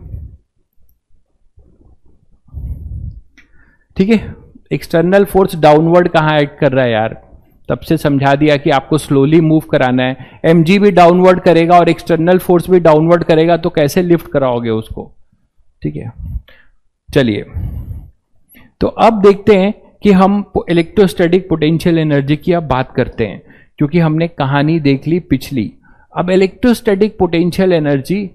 ठीक है। एक्सटर्नल फोर्स डाउनवर्ड कहां एक्ट कर रहा है यार, तब से समझा दिया कि आपको स्लोली मूव कराना है। mg भी डाउनवर्ड करेगा और एक्सटर्नल फोर्स भी डाउनवर्ड करेगा, तो कैसे लिफ्ट कराओगे उसको। ठीक है, चलिए तो अब देखते हैं कि हम इलेक्ट्रोस्टैटिक पोटेंशियल एनर्जी की अब बात करते हैं, क्योंकि हमने कहानी देख ली पिछली। अब इलेक्ट्रोस्टैटिक पोटेंशियल एनर्जी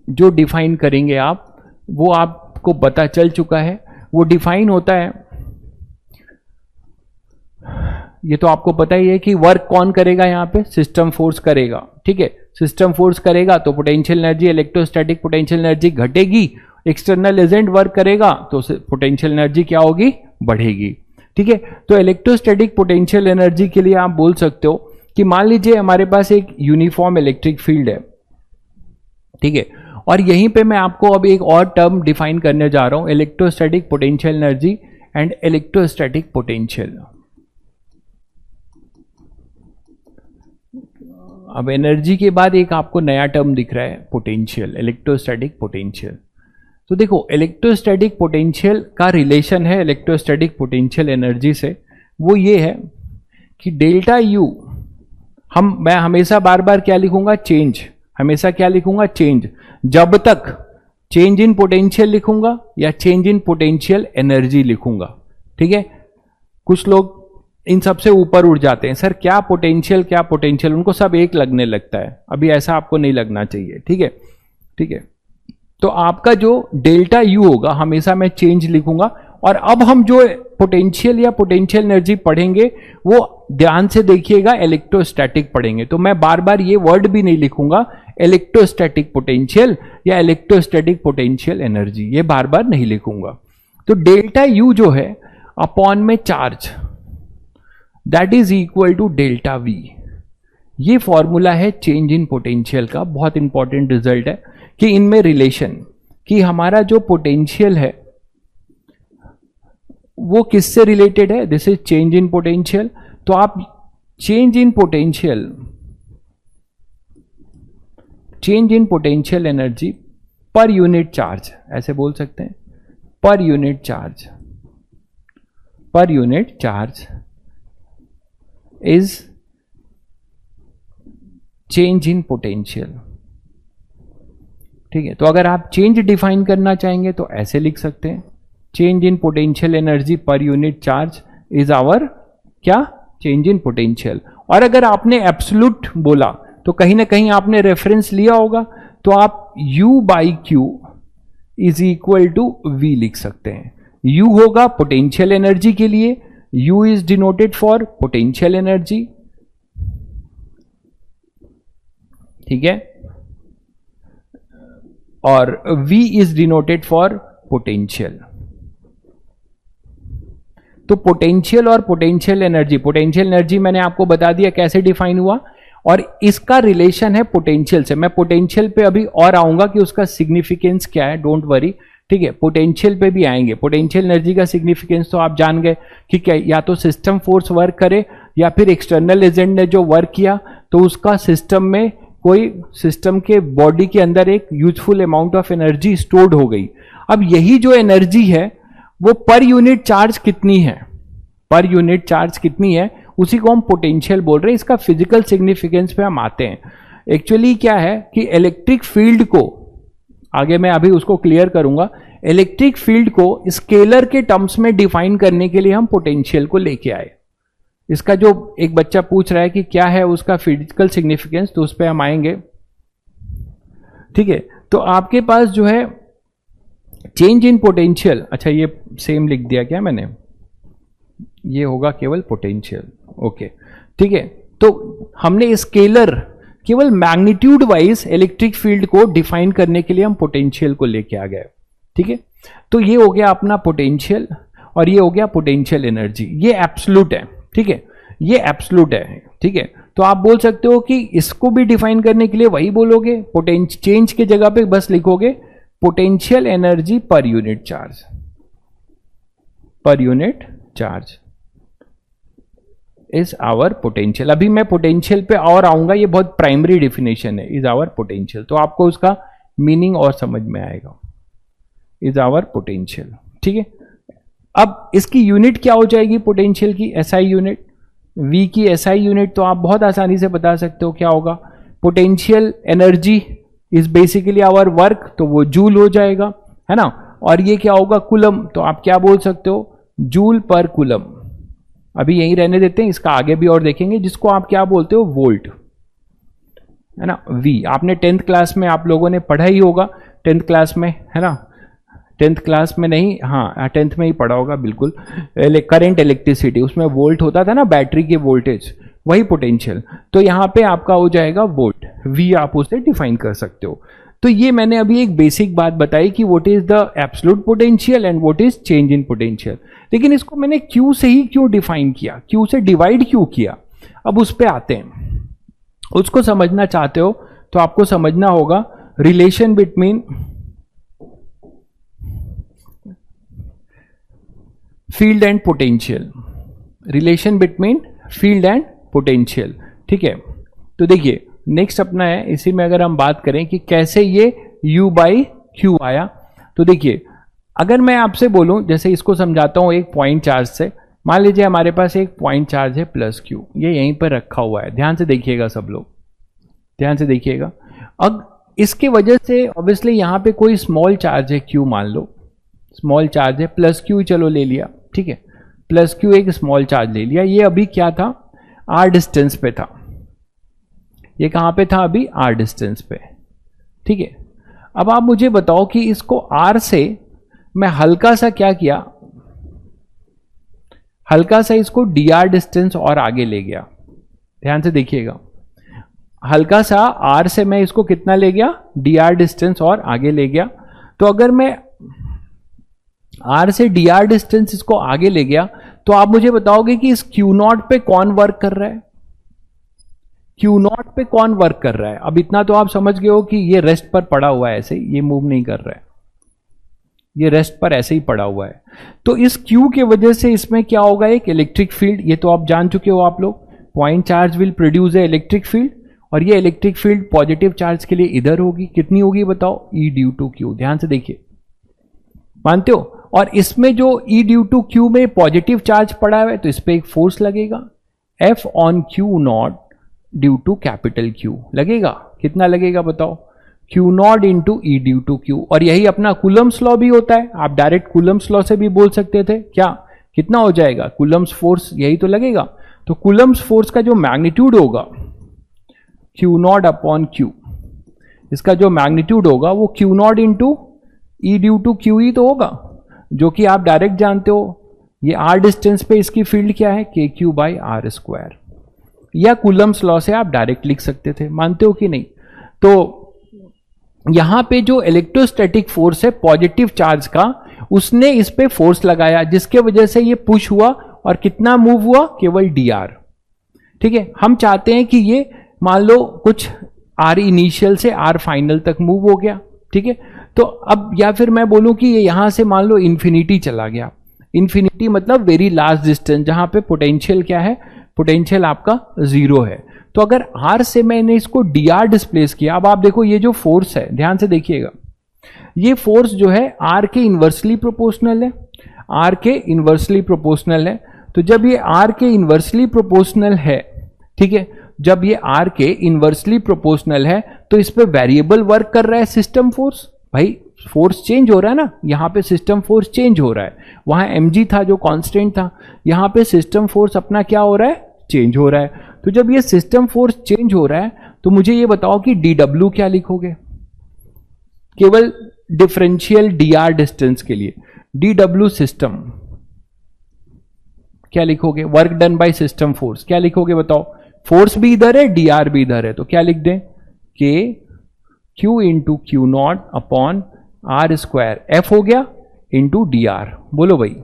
जो डिफाइन करेंगे आप, वो आपको पता चल चुका है। वो डिफाइन होता है ये तो आपको पता ही है कि वर्क कौन करेगा, यहाँ पे सिस्टम फोर्स करेगा, ठीक है। सिस्टम फोर्स करेगा तो potential energy, electrostatic potential energy घटेगी, एक्सटर्नल एजेंट वर्क करेगा तो पोटेंशियल एनर्जी क्या होगी, बढ़ेगी, ठीक है। तो इलेक्ट्रोस्टैटिक पोटेंशियल एनर्जी के लिए आप बोल सकते हो कि मान लीजिए हमारे पास एक यूनिफॉर्म इलेक्ट्रिक फील्ड है, ठीक है, और यहीं पे मैं आपको अब एक और टर्म डिफाइन करने जा रहा हूं, electrostatic potential energy and electrostatic potential. अब एनर्जी के बाद एक आपको नया टर्म दिख रहा है, पोटेंशियल, इलेक्ट्रोस्टैटिक पोटेंशियल। तो देखो इलेक्ट्रोस्टैटिक पोटेंशियल का रिलेशन है इलेक्ट्रोस्टैटिक पोटेंशियल एनर्जी से, वो ये है कि डेल्टा यू, मैं हमेशा बार बार क्या लिखूंगा, चेंज, हमेशा क्या लिखूंगा, चेंज। जब तक चेंज इन पोटेंशियल लिखूंगा या चेंज इन पोटेंशियल एनर्जी लिखूंगा, ठीक है। कुछ लोग इन सबसे ऊपर उड़ जाते हैं, सर क्या पोटेंशियल, उनको सब एक लगने लगता है। अभी ऐसा आपको नहीं लगना चाहिए, ठीक है, ठीक है। तो आपका जो डेल्टा यू होगा हमेशा मैं चेंज लिखूंगा, और अब हम जो पोटेंशियल या पोटेंशियल एनर्जी पढ़ेंगे वो ध्यान से देखिएगा, इलेक्ट्रोस्टैटिक पढ़ेंगे। तो मैं बार बार ये वर्ड भी नहीं लिखूंगा इलेक्ट्रोस्टैटिक पोटेंशियल या इलेक्ट्रोस्टैटिक पोटेंशियल एनर्जी, ये बार बार नहीं लिखूंगा। तो डेल्टा यू जो है अपॉन में charge, that is equal to delta v. ये फॉर्मूला है चेंज इन पोटेंशियल का, बहुत इंपॉर्टेंट रिजल्ट है कि इनमें रिलेशन, कि हमारा जो पोटेंशियल है वो किससे रिलेटेड है, this is change in potential. तो आप change in potential energy per unit charge, ऐसे बोल सकते हैं, पर unit charge is change in potential, ठीक है। तो अगर आप चेंज डिफाइन करना चाहेंगे तो ऐसे लिख सकते हैं, change in potential energy per unit charge is our क्या, चेंज इन पोटेंशियल। और अगर आपने एब्सोल्यूट बोला तो कहीं ना कहीं आपने रेफरेंस लिया होगा, तो आप U by q is equal to V लिख सकते हैं। U होगा पोटेंशियल एनर्जी के लिए, U is denoted for potential energy, ठीक है, और V is denoted for potential. तो पोटेंशियल और पोटेंशियल एनर्जी मैंने आपको बता दिया कैसे डिफाइन हुआ, और इसका रिलेशन है पोटेंशियल से। मैं पोटेंशियल पे अभी और आऊंगा कि उसका सिग्निफिकेंस क्या है, डोंट वरी, ठीक है, पोटेंशियल पे भी आएंगे। पोटेंशियल एनर्जी का सिग्निफिकेंस तो आप जान गए कि क्या, या तो सिस्टम फोर्स वर्क करे या फिर एक्सटर्नल एजेंट ने जो वर्क किया तो उसका सिस्टम में, कोई सिस्टम के बॉडी के अंदर एक useful amount of energy stored हो गई। अब यही जो एनर्जी है वो पर यूनिट चार्ज कितनी है, उसी को हम पोटेंशियल बोल रहे हैं। इसका फिजिकल सिग्निफिकेंस पे हम आते हैं। एक्चुअली क्या है कि इलेक्ट्रिक फील्ड को, आगे मैं अभी उसको क्लियर करूंगा, इलेक्ट्रिक फील्ड को स्केलर के टर्म्स में डिफाइन करने के लिए हम पोटेंशियल को लेके आए। इसका जो एक बच्चा पूछ रहा है कि क्या है उसका फिजिकल सिग्निफिकेंस, तो उस पर हम आएंगे, ठीक है। तो आपके पास जो है चेंज इन पोटेंशियल, अच्छा ये सेम लिख दिया क्या मैंने, ये होगा केवल पोटेंशियल, ओके, ठीक है। तो हमने स्केलर केवल मैग्नीट्यूड वाइज इलेक्ट्रिक फील्ड को डिफाइन करने के लिए हम पोटेंशियल को लेके आ गए, ठीक है। तो ये हो गया अपना पोटेंशियल और ये हो गया पोटेंशियल एनर्जी। ये एब्सोल्यूट है, ठीक है, ये एब्सोल्यूट है, ठीक है। तो आप बोल सकते हो कि इसको भी डिफाइन करने के लिए वही बोलोगे, चेंज के जगह पे बस लिखोगे potential energy per unit charge is our potential. अभी मैं पोटेंशियल पे और आऊंगा, ये बहुत प्राइमरी डेफिनेशन है, इज आवर पोटेंशियल, तो आपको उसका मीनिंग और समझ में आएगा, इज आवर पोटेंशियल, ठीक है। अब इसकी यूनिट क्या हो जाएगी पोटेंशियल की, SI यूनिट, V की SI यूनिट तो आप बहुत आसानी से बता सकते हो क्या होगा, potential energy is basically our work, तो वो जूल हो जाएगा, है ना। और ये क्या होगा, कुलम, तो आप क्या बोल सकते हो, जूल पर कुलम। अभी यहीं रहने देते हैं, इसका आगे भी और देखेंगे, जिसको आप क्या बोलते हो, वोल्ट, है ना। V आपने 10th क्लास में आप लोगों ने पढ़ा ही होगा, 10th क्लास में, है ना, 10th क्लास में नहीं, हाँ 10th में ही पढ़ा होगा बिल्कुल। करंट इलेक्ट्रिसिटी, उसमें वोल्ट होता था ना, बैटरी के वोल्टेज, वही पोटेंशियल। तो यहाँ पे आपका हो जाएगा वोल्ट, V आप उसे डिफाइन कर सकते हो। तो ये मैंने अभी एक बेसिक बात बताई कि what is the absolute potential and what is change in potential. लेकिन इसको मैंने Q से ही क्यों डिफाइन किया, Q से डिवाइड क्यों किया, अब उस पर आते हैं। उसको समझना चाहते हो तो आपको समझना होगा relation between field and potential, relation between field and potential. ठीक है, तो देखिए नेक्स्ट अपना है, इसी में अगर हम बात करें कि कैसे ये U बाई Q आया, तो देखिए अगर मैं आपसे बोलूं, जैसे इसको समझाता हूं एक पॉइंट चार्ज से। मान लीजिए हमारे पास एक पॉइंट चार्ज है प्लस Q, ये यहीं पर रखा हुआ है, ध्यान से देखिएगा सब लोग, ध्यान से देखिएगा। अब इसके वजह से ऑब्वियसली यहां पे कोई स्मॉल चार्ज है Q, मान लो स्मॉल चार्ज है प्लस Q, चलो ले लिया, ठीक है, प्लस Q एक स्मॉल चार्ज ले लिया। ये अभी क्या था, R डिस्टेंस पे था, ये कहां पे था अभी, R डिस्टेंस पे, ठीक है। अब आप मुझे बताओ कि इसको R से मैं हल्का सा क्या किया, हल्का सा इसको dr डिस्टेंस और आगे ले गया, ध्यान से देखिएगा, हल्का सा R से मैं इसको कितना ले गया, dr डिस्टेंस और आगे ले गया। तो अगर मैं R से dr डिस्टेंस इसको आगे ले गया, तो आप मुझे बताओगे कि इस Q0 पे कौन वर्क कर रहा है, Q0 पे कौन वर्क कर रहा है। अब इतना तो आप समझ गए हो कि ये रेस्ट पर पड़ा हुआ है, ऐसे ये मूव नहीं कर रहा है, ये रेस्ट पर ऐसे ही पड़ा हुआ है। तो इस Q के वजह से इसमें क्या होगा, एक इलेक्ट्रिक फील्ड, ये तो आप जान चुके हो आप लोग, point charge will produce a electric field, और ये इलेक्ट्रिक फील्ड पॉजिटिव चार्ज के लिए इधर होगी, कितनी होगी बताओ, E ड्यू टू Q, ध्यान से देखिए, मानते हो। और इसमें जो E ड्यू टू Q में पॉजिटिव चार्ज पड़ा है, तो इस पर एक फोर्स लगेगा, F on Q0 due to capital Q लगेगा, कितना लगेगा बताओ, Q0 into E due to Q। और यही अपना कूलम्स लॉ भी होता है, आप डायरेक्ट कूलम्स लॉ से भी बोल सकते थे, क्या कितना हो जाएगा, कूलम्स फोर्स यही तो लगेगा। तो कूलम्स फोर्स का जो मैग्नीट्यूड होगा Q0 अपॉन Q, इसका जो मैग्नीट्यूड होगा वो Q0 into E due to Q ही तो होगा, जो कि आप डायरेक्ट जानते हो, ये R डिस्टेंस पे इसकी फील्ड क्या है, KQ बाई R स्क्वायर, या कूलम्स लॉ से आप डायरेक्ट लिख सकते थे, मानते हो कि नहीं। तो यहां पे जो इलेक्ट्रोस्टैटिक फोर्स है पॉजिटिव चार्ज का, उसने इस पे फोर्स लगाया, जिसके वजह से ये पुश हुआ, और कितना मूव हुआ, केवल dr, ठीक है। हम चाहते हैं कि ये मान लो कुछ R इनिशियल से R फाइनल तक मूव हो गया, ठीक है। तो अब या फिर मैं बोलूं कि ये यहां से मान लो इन्फिनिटी चला गया, इन्फिनिटी मतलब वेरी लार्ज डिस्टेंस, जहां पे पोटेंशियल क्या है, पोटेंशियल आपका 0 है। तो अगर R से मैंने इसको dr डिस्प्लेस किया, अब आप देखो ये जो फोर्स है, ध्यान से देखिएगा, ये फोर्स जो है R के इन्वर्सली प्रोपोर्शनल है, R के इन्वर्सली प्रोपोर्शनल है। तो जब ये R के इन्वर्सली प्रोपोर्शनल है, ठीक है, जब ये R के इन्वर्सली प्रोपोर्शनल है, तो इस पे वेरिएबल वर्क कर रहा है सिस्टम फोर्स, भाई फोर्स चेंज हो रहा है ना, यहां पे सिस्टम फोर्स चेंज हो रहा है, वहां mg था जो कांस्टेंट था, यहां पे सिस्टम फोर्स अपना क्या हो रहा है, चेंज हो रहा है। तो जब ये सिस्टम फोर्स चेंज हो रहा है, तो मुझे ये बताओ कि dw क्या लिखोगे, केवल डिफरेंशियल dr डिस्टेंस के लिए dw सिस्टम क्या लिखोगे, work done by system force क्या लिखोगे बताओ, फोर्स भी इधर है dr भी इधर है, तो क्या लिख दें, k q into Q0 upon R square, F हो गया इंटू dr, बोलो भाई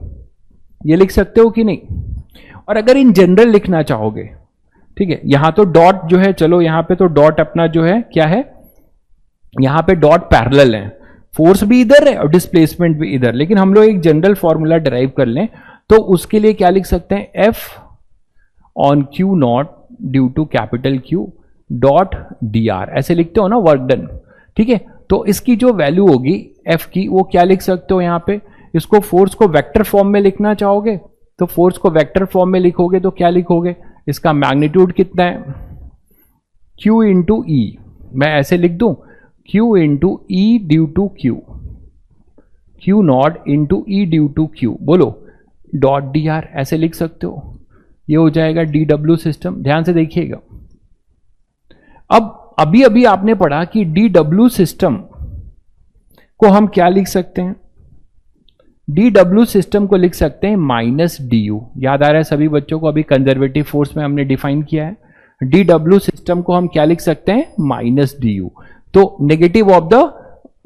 ये लिख सकते हो कि नहीं। और अगर इन जनरल लिखना चाहोगे, ठीक है, यहां तो डॉट जो है, चलो यहां पे तो डॉट अपना जो है क्या है, यहां पे डॉट पैरेलल है, फोर्स भी इधर है और डिस्प्लेसमेंट भी इधर, लेकिन हम लोग एक जनरल फॉर्मूला डिराइव कर लें, तो उसके लिए क्या लिख सकते हैं, F on Q0 due to capital Q dot dr, ऐसे लिखते हो ना, वर्क डन, ठीक है। तो इसकी जो वैल्यू होगी F की, वो क्या लिख सकते हो यहाँ पे, इसको फोर्स को वेक्टर फॉर्म में लिखना चाहोगे, तो फोर्स को वेक्टर फॉर्म में लिखोगे तो क्या लिखोगे, इसका मैग्नीट्यूड कितना है, Q इंटू ई, मैं ऐसे लिख दूं, Q into e due to Q, Q0 into e due to Q, बोलो डॉट dr, ऐसे लिख सकते हो, ये हो जाएगा dw सिस्टम। ध्यान से देखिएगा, अब अभी अभी आपने पढ़ा कि dw सिस्टम को हम क्या लिख सकते हैं, डी डब्ल्यू सिस्टम को लिख सकते हैं माइनस डी यू। याद आ रहा है सभी बच्चों को, अभी कंजर्वेटिव फोर्स में हमने डिफाइन किया है। डी डब्ल्यू सिस्टम को हम क्या लिख सकते हैं, माइनस डी यू। तो नेगेटिव ऑफ द,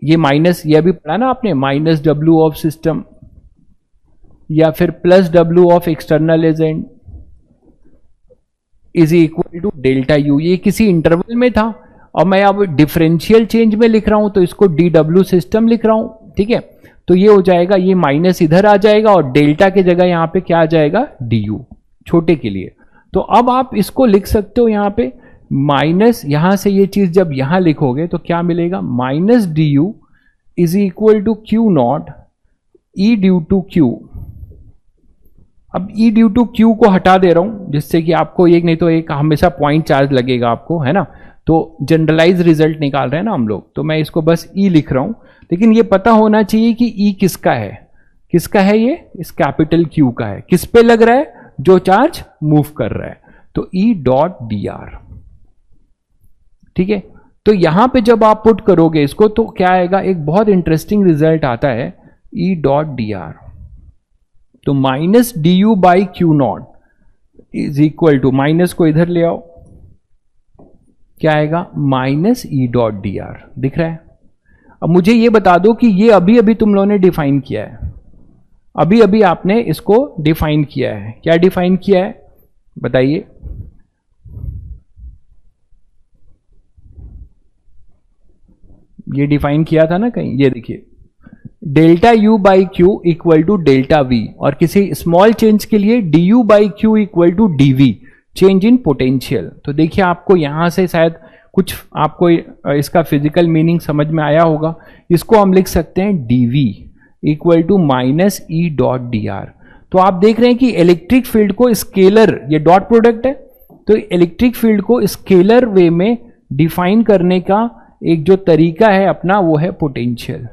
ये माइनस, ये भी पढ़ा ना आपने, माइनस डब्ल्यू ऑफ सिस्टम या फिर प्लस डब्ल्यू of external agent is equal to delta u. ये किसी इंटरवल में था और मैं अब डिफरेंशियल चेंज में लिख रहा हूं तो इसको डी डब्ल्यू सिस्टम लिख रहा हूं, ठीक है। तो ये हो जाएगा, ये माइनस इधर आ जाएगा और डेल्टा के जगह यहां पे क्या आ जाएगा, डी यू, छोटे के लिए। तो अब आप इसको लिख सकते हो यहां पे माइनस, यहां से ये चीज जब यहां लिखोगे तो क्या मिलेगा, minus d u is equal to q naught e due to q. अब ई ड्यू टू क्यू को हटा दे रहा हूं जिससे कि आपको एक नहीं तो एक हमेशा पॉइंट चार्ज लगेगा आपको, है ना। तो जनरलाइज रिजल्ट निकाल रहे हैं ना हम लोग, तो मैं इसको बस ई लिख रहा हूं। लेकिन ये पता होना चाहिए कि ई किसका है, किसका है, ये इस कैपिटल क्यू का है। किस पे लग रहा है, जो चार्ज मूव कर रहा है। तो ई डॉट डी आर, ठीक है। तो यहां पे जब आप पुट करोगे इसको तो क्या आएगा, एक बहुत इंटरेस्टिंग रिजल्ट आता है, ई डॉट डी आर। तो minus d u by q naught is equal to, minus को इधर ले आओ, क्या आएगा, minus e dot d r. दिख रहा है। अब मुझे ये बता दो कि ये अभी अभी तुम लोगों ने डिफाइन किया है, अभी अभी आपने इसको डिफाइन किया है। क्या डिफाइन किया है बताइए, ये डिफाइन किया था ना कहीं, ये देखिए, delta u by q equal to delta v, और किसी स्मॉल चेंज के लिए d u by q equal to d v, change in potential. तो देखिए आपको यहां से शायद कुछ आपको इसका फिजिकल मीनिंग समझ में आया होगा। इसको हम लिख सकते हैं d v equal to minus e dot d r. तो आप देख रहे हैं कि इलेक्ट्रिक फील्ड को स्केलर, ये डॉट प्रोडक्ट है, तो इलेक्ट्रिक फील्ड को स्केलर वे में डिफाइन करने का एक जो तरीका है अपना, वो है पोटेंशियल।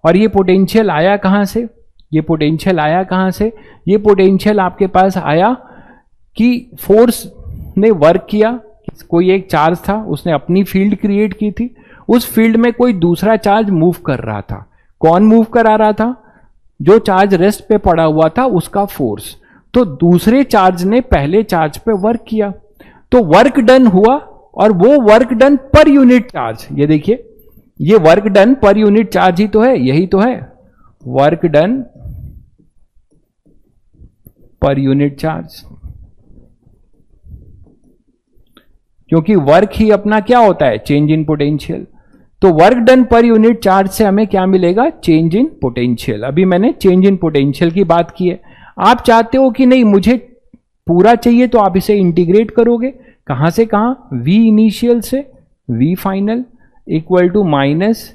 और ये पोटेंशियल आया कहां से, ये पोटेंशियल आया कहां से, ये पोटेंशियल आपके पास आया कि फोर्स ने वर्क किया, कोई एक चार्ज था, उसने अपनी फील्ड क्रिएट की थी, उस फील्ड में कोई दूसरा चार्ज मूव कर रहा था। कौन मूव करा रहा था, जो चार्ज रेस्ट पे पड़ा हुआ था उसका फोर्स। तो दूसरे चार्ज ने पहले चार्ज पे वर्क किया, तो वर्क डन हुआ, और वो work done per unit charge, ये देखिए, ये work done per unit charge ही तो है, यही तो है work done per unit charge. क्योंकि वर्क ही अपना क्या होता है, चेंज इन पोटेंशियल। तो work done per unit charge से हमें क्या मिलेगा, चेंज इन पोटेंशियल। अभी मैंने चेंज इन पोटेंशियल की बात की है। आप चाहते हो कि नहीं मुझे पूरा चाहिए, तो आप इसे इंटीग्रेट करोगे, कहां से कहां, v इनिशियल से v final equal to minus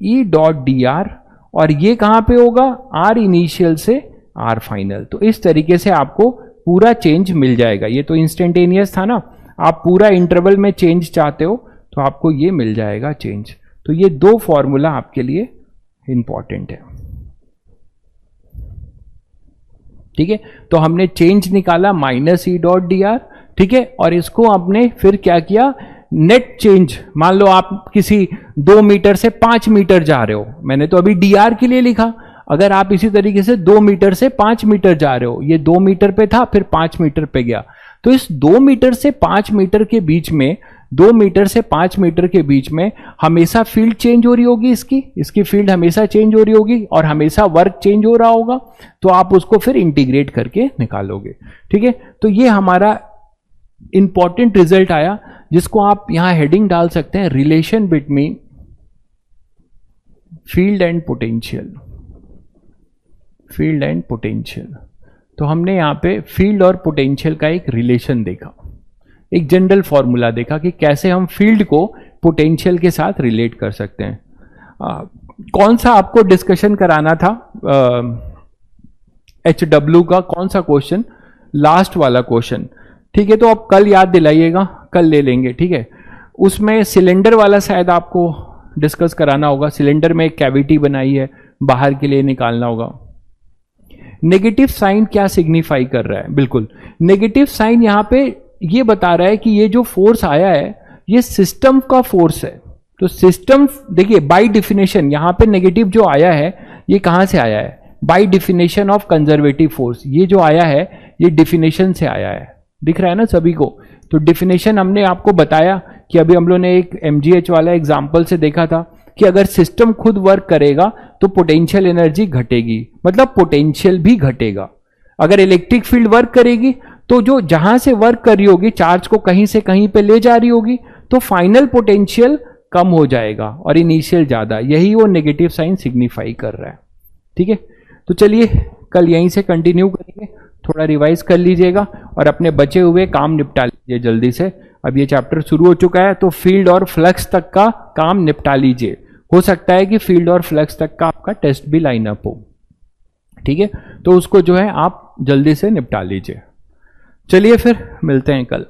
e dot d r, और ये कहां पे होगा, r इनिशियल से r फाइनल। तो इस तरीके से आपको पूरा चेंज मिल जाएगा। ये तो इंस्टेंटेनियस था ना, आप पूरा इंटरवल में चेंज चाहते हो तो आपको ये मिल जाएगा चेंज। तो ये दो फॉर्मूला आपके लिए इंपॉर्टेंट है, ठीक है। तो हमने चेंज निकाला minus e dot d are, ठीक है, और इसको आपने फिर क्या किया, नेट चेंज। मान लो आप किसी 2 मीटर से 5 मीटर जा रहे हो, मैंने तो अभी डी आर के लिए लिखा, अगर आप इसी तरीके से 2 मीटर से 5 मीटर जा रहे हो, ये 2 मीटर पे था फिर 5 मीटर पे गया, तो इस 2 मीटर से 5 मीटर के बीच में, 2 मीटर से 5 मीटर के बीच में हमेशा फील्ड चेंज हो रही होगी, इसकी फील्ड हमेशा चेंज हो रही होगी और हमेशा वर्क चेंज हो रहा होगा। तो आप उसको फिर इंटीग्रेट करके निकालोगे, ठीक है। तो ये हमारा इंपॉर्टेंट रिजल्ट आया, जिसको आप यहां हेडिंग डाल सकते हैं, relation between field and potential, field and potential. तो हमने यहां पे फील्ड और पोटेंशियल का एक रिलेशन देखा, एक जनरल फॉर्मूला देखा कि कैसे हम फील्ड को पोटेंशियल के साथ रिलेट कर सकते हैं। कौन सा आपको डिस्कशन कराना था, HW का कौन सा क्वेश्चन, लास्ट वाला क्वेश्चन, ठीक है। तो आप कल याद दिलाइएगा, कल ले लेंगे, ठीक है। उसमें सिलेंडर वाला शायद आपको डिस्कस कराना होगा। सिलेंडर में एक कैविटी बनाई है, बाहर के लिए निकालना होगा। नेगेटिव साइन क्या सिग्निफाई कर रहा है, बिल्कुल नेगेटिव साइन यहां पे ये बता रहा है कि ये जो फोर्स आया है ये सिस्टम का फोर्स है। तो सिस्टम देखिए बाय डिफिनेशन यहां पे नेगेटिव जो आया है ये कहां से आया है, by definition of conservative force. ये जो आया है ये डिफिनेशन से आया है, दिख रहा है ना सभी को। तो डिफिनेशन हमने आपको बताया कि अभी हम लोग ने एक MGH वाला एग्जाम्पल से देखा था कि अगर सिस्टम खुद वर्क करेगा तो पोटेंशियल एनर्जी घटेगी, मतलब पोटेंशियल भी घटेगा। अगर इलेक्ट्रिक फील्ड वर्क करेगी तो जो जहां से वर्क कर रही होगी चार्ज को कहीं से कहीं पे ले जा रही होगी, तो फाइनल पोटेंशियल कम हो जाएगा और इनिशियल ज्यादा। यही वो नेगेटिव साइन सिग्निफाई कर रहा है। ठीक है, तो चलिए कल यहीं से कंटिन्यू करेंगे, थोड़ा रिवाइज कर लीजिएगा और अपने बचे हुए काम निपटा लीजिए जल्दी से। अब ये चैप्टर शुरू हो चुका है तो फील्ड और फ्लक्स तक का काम निपटा लीजिए। हो सकता है कि फील्ड और फ्लक्स तक का आपका टेस्ट भी लाइन अप हो। ठीक है, तो उसको जो है आप जल्दी से निपटा लीजिए। चलिए फिर मिलते हैं कल।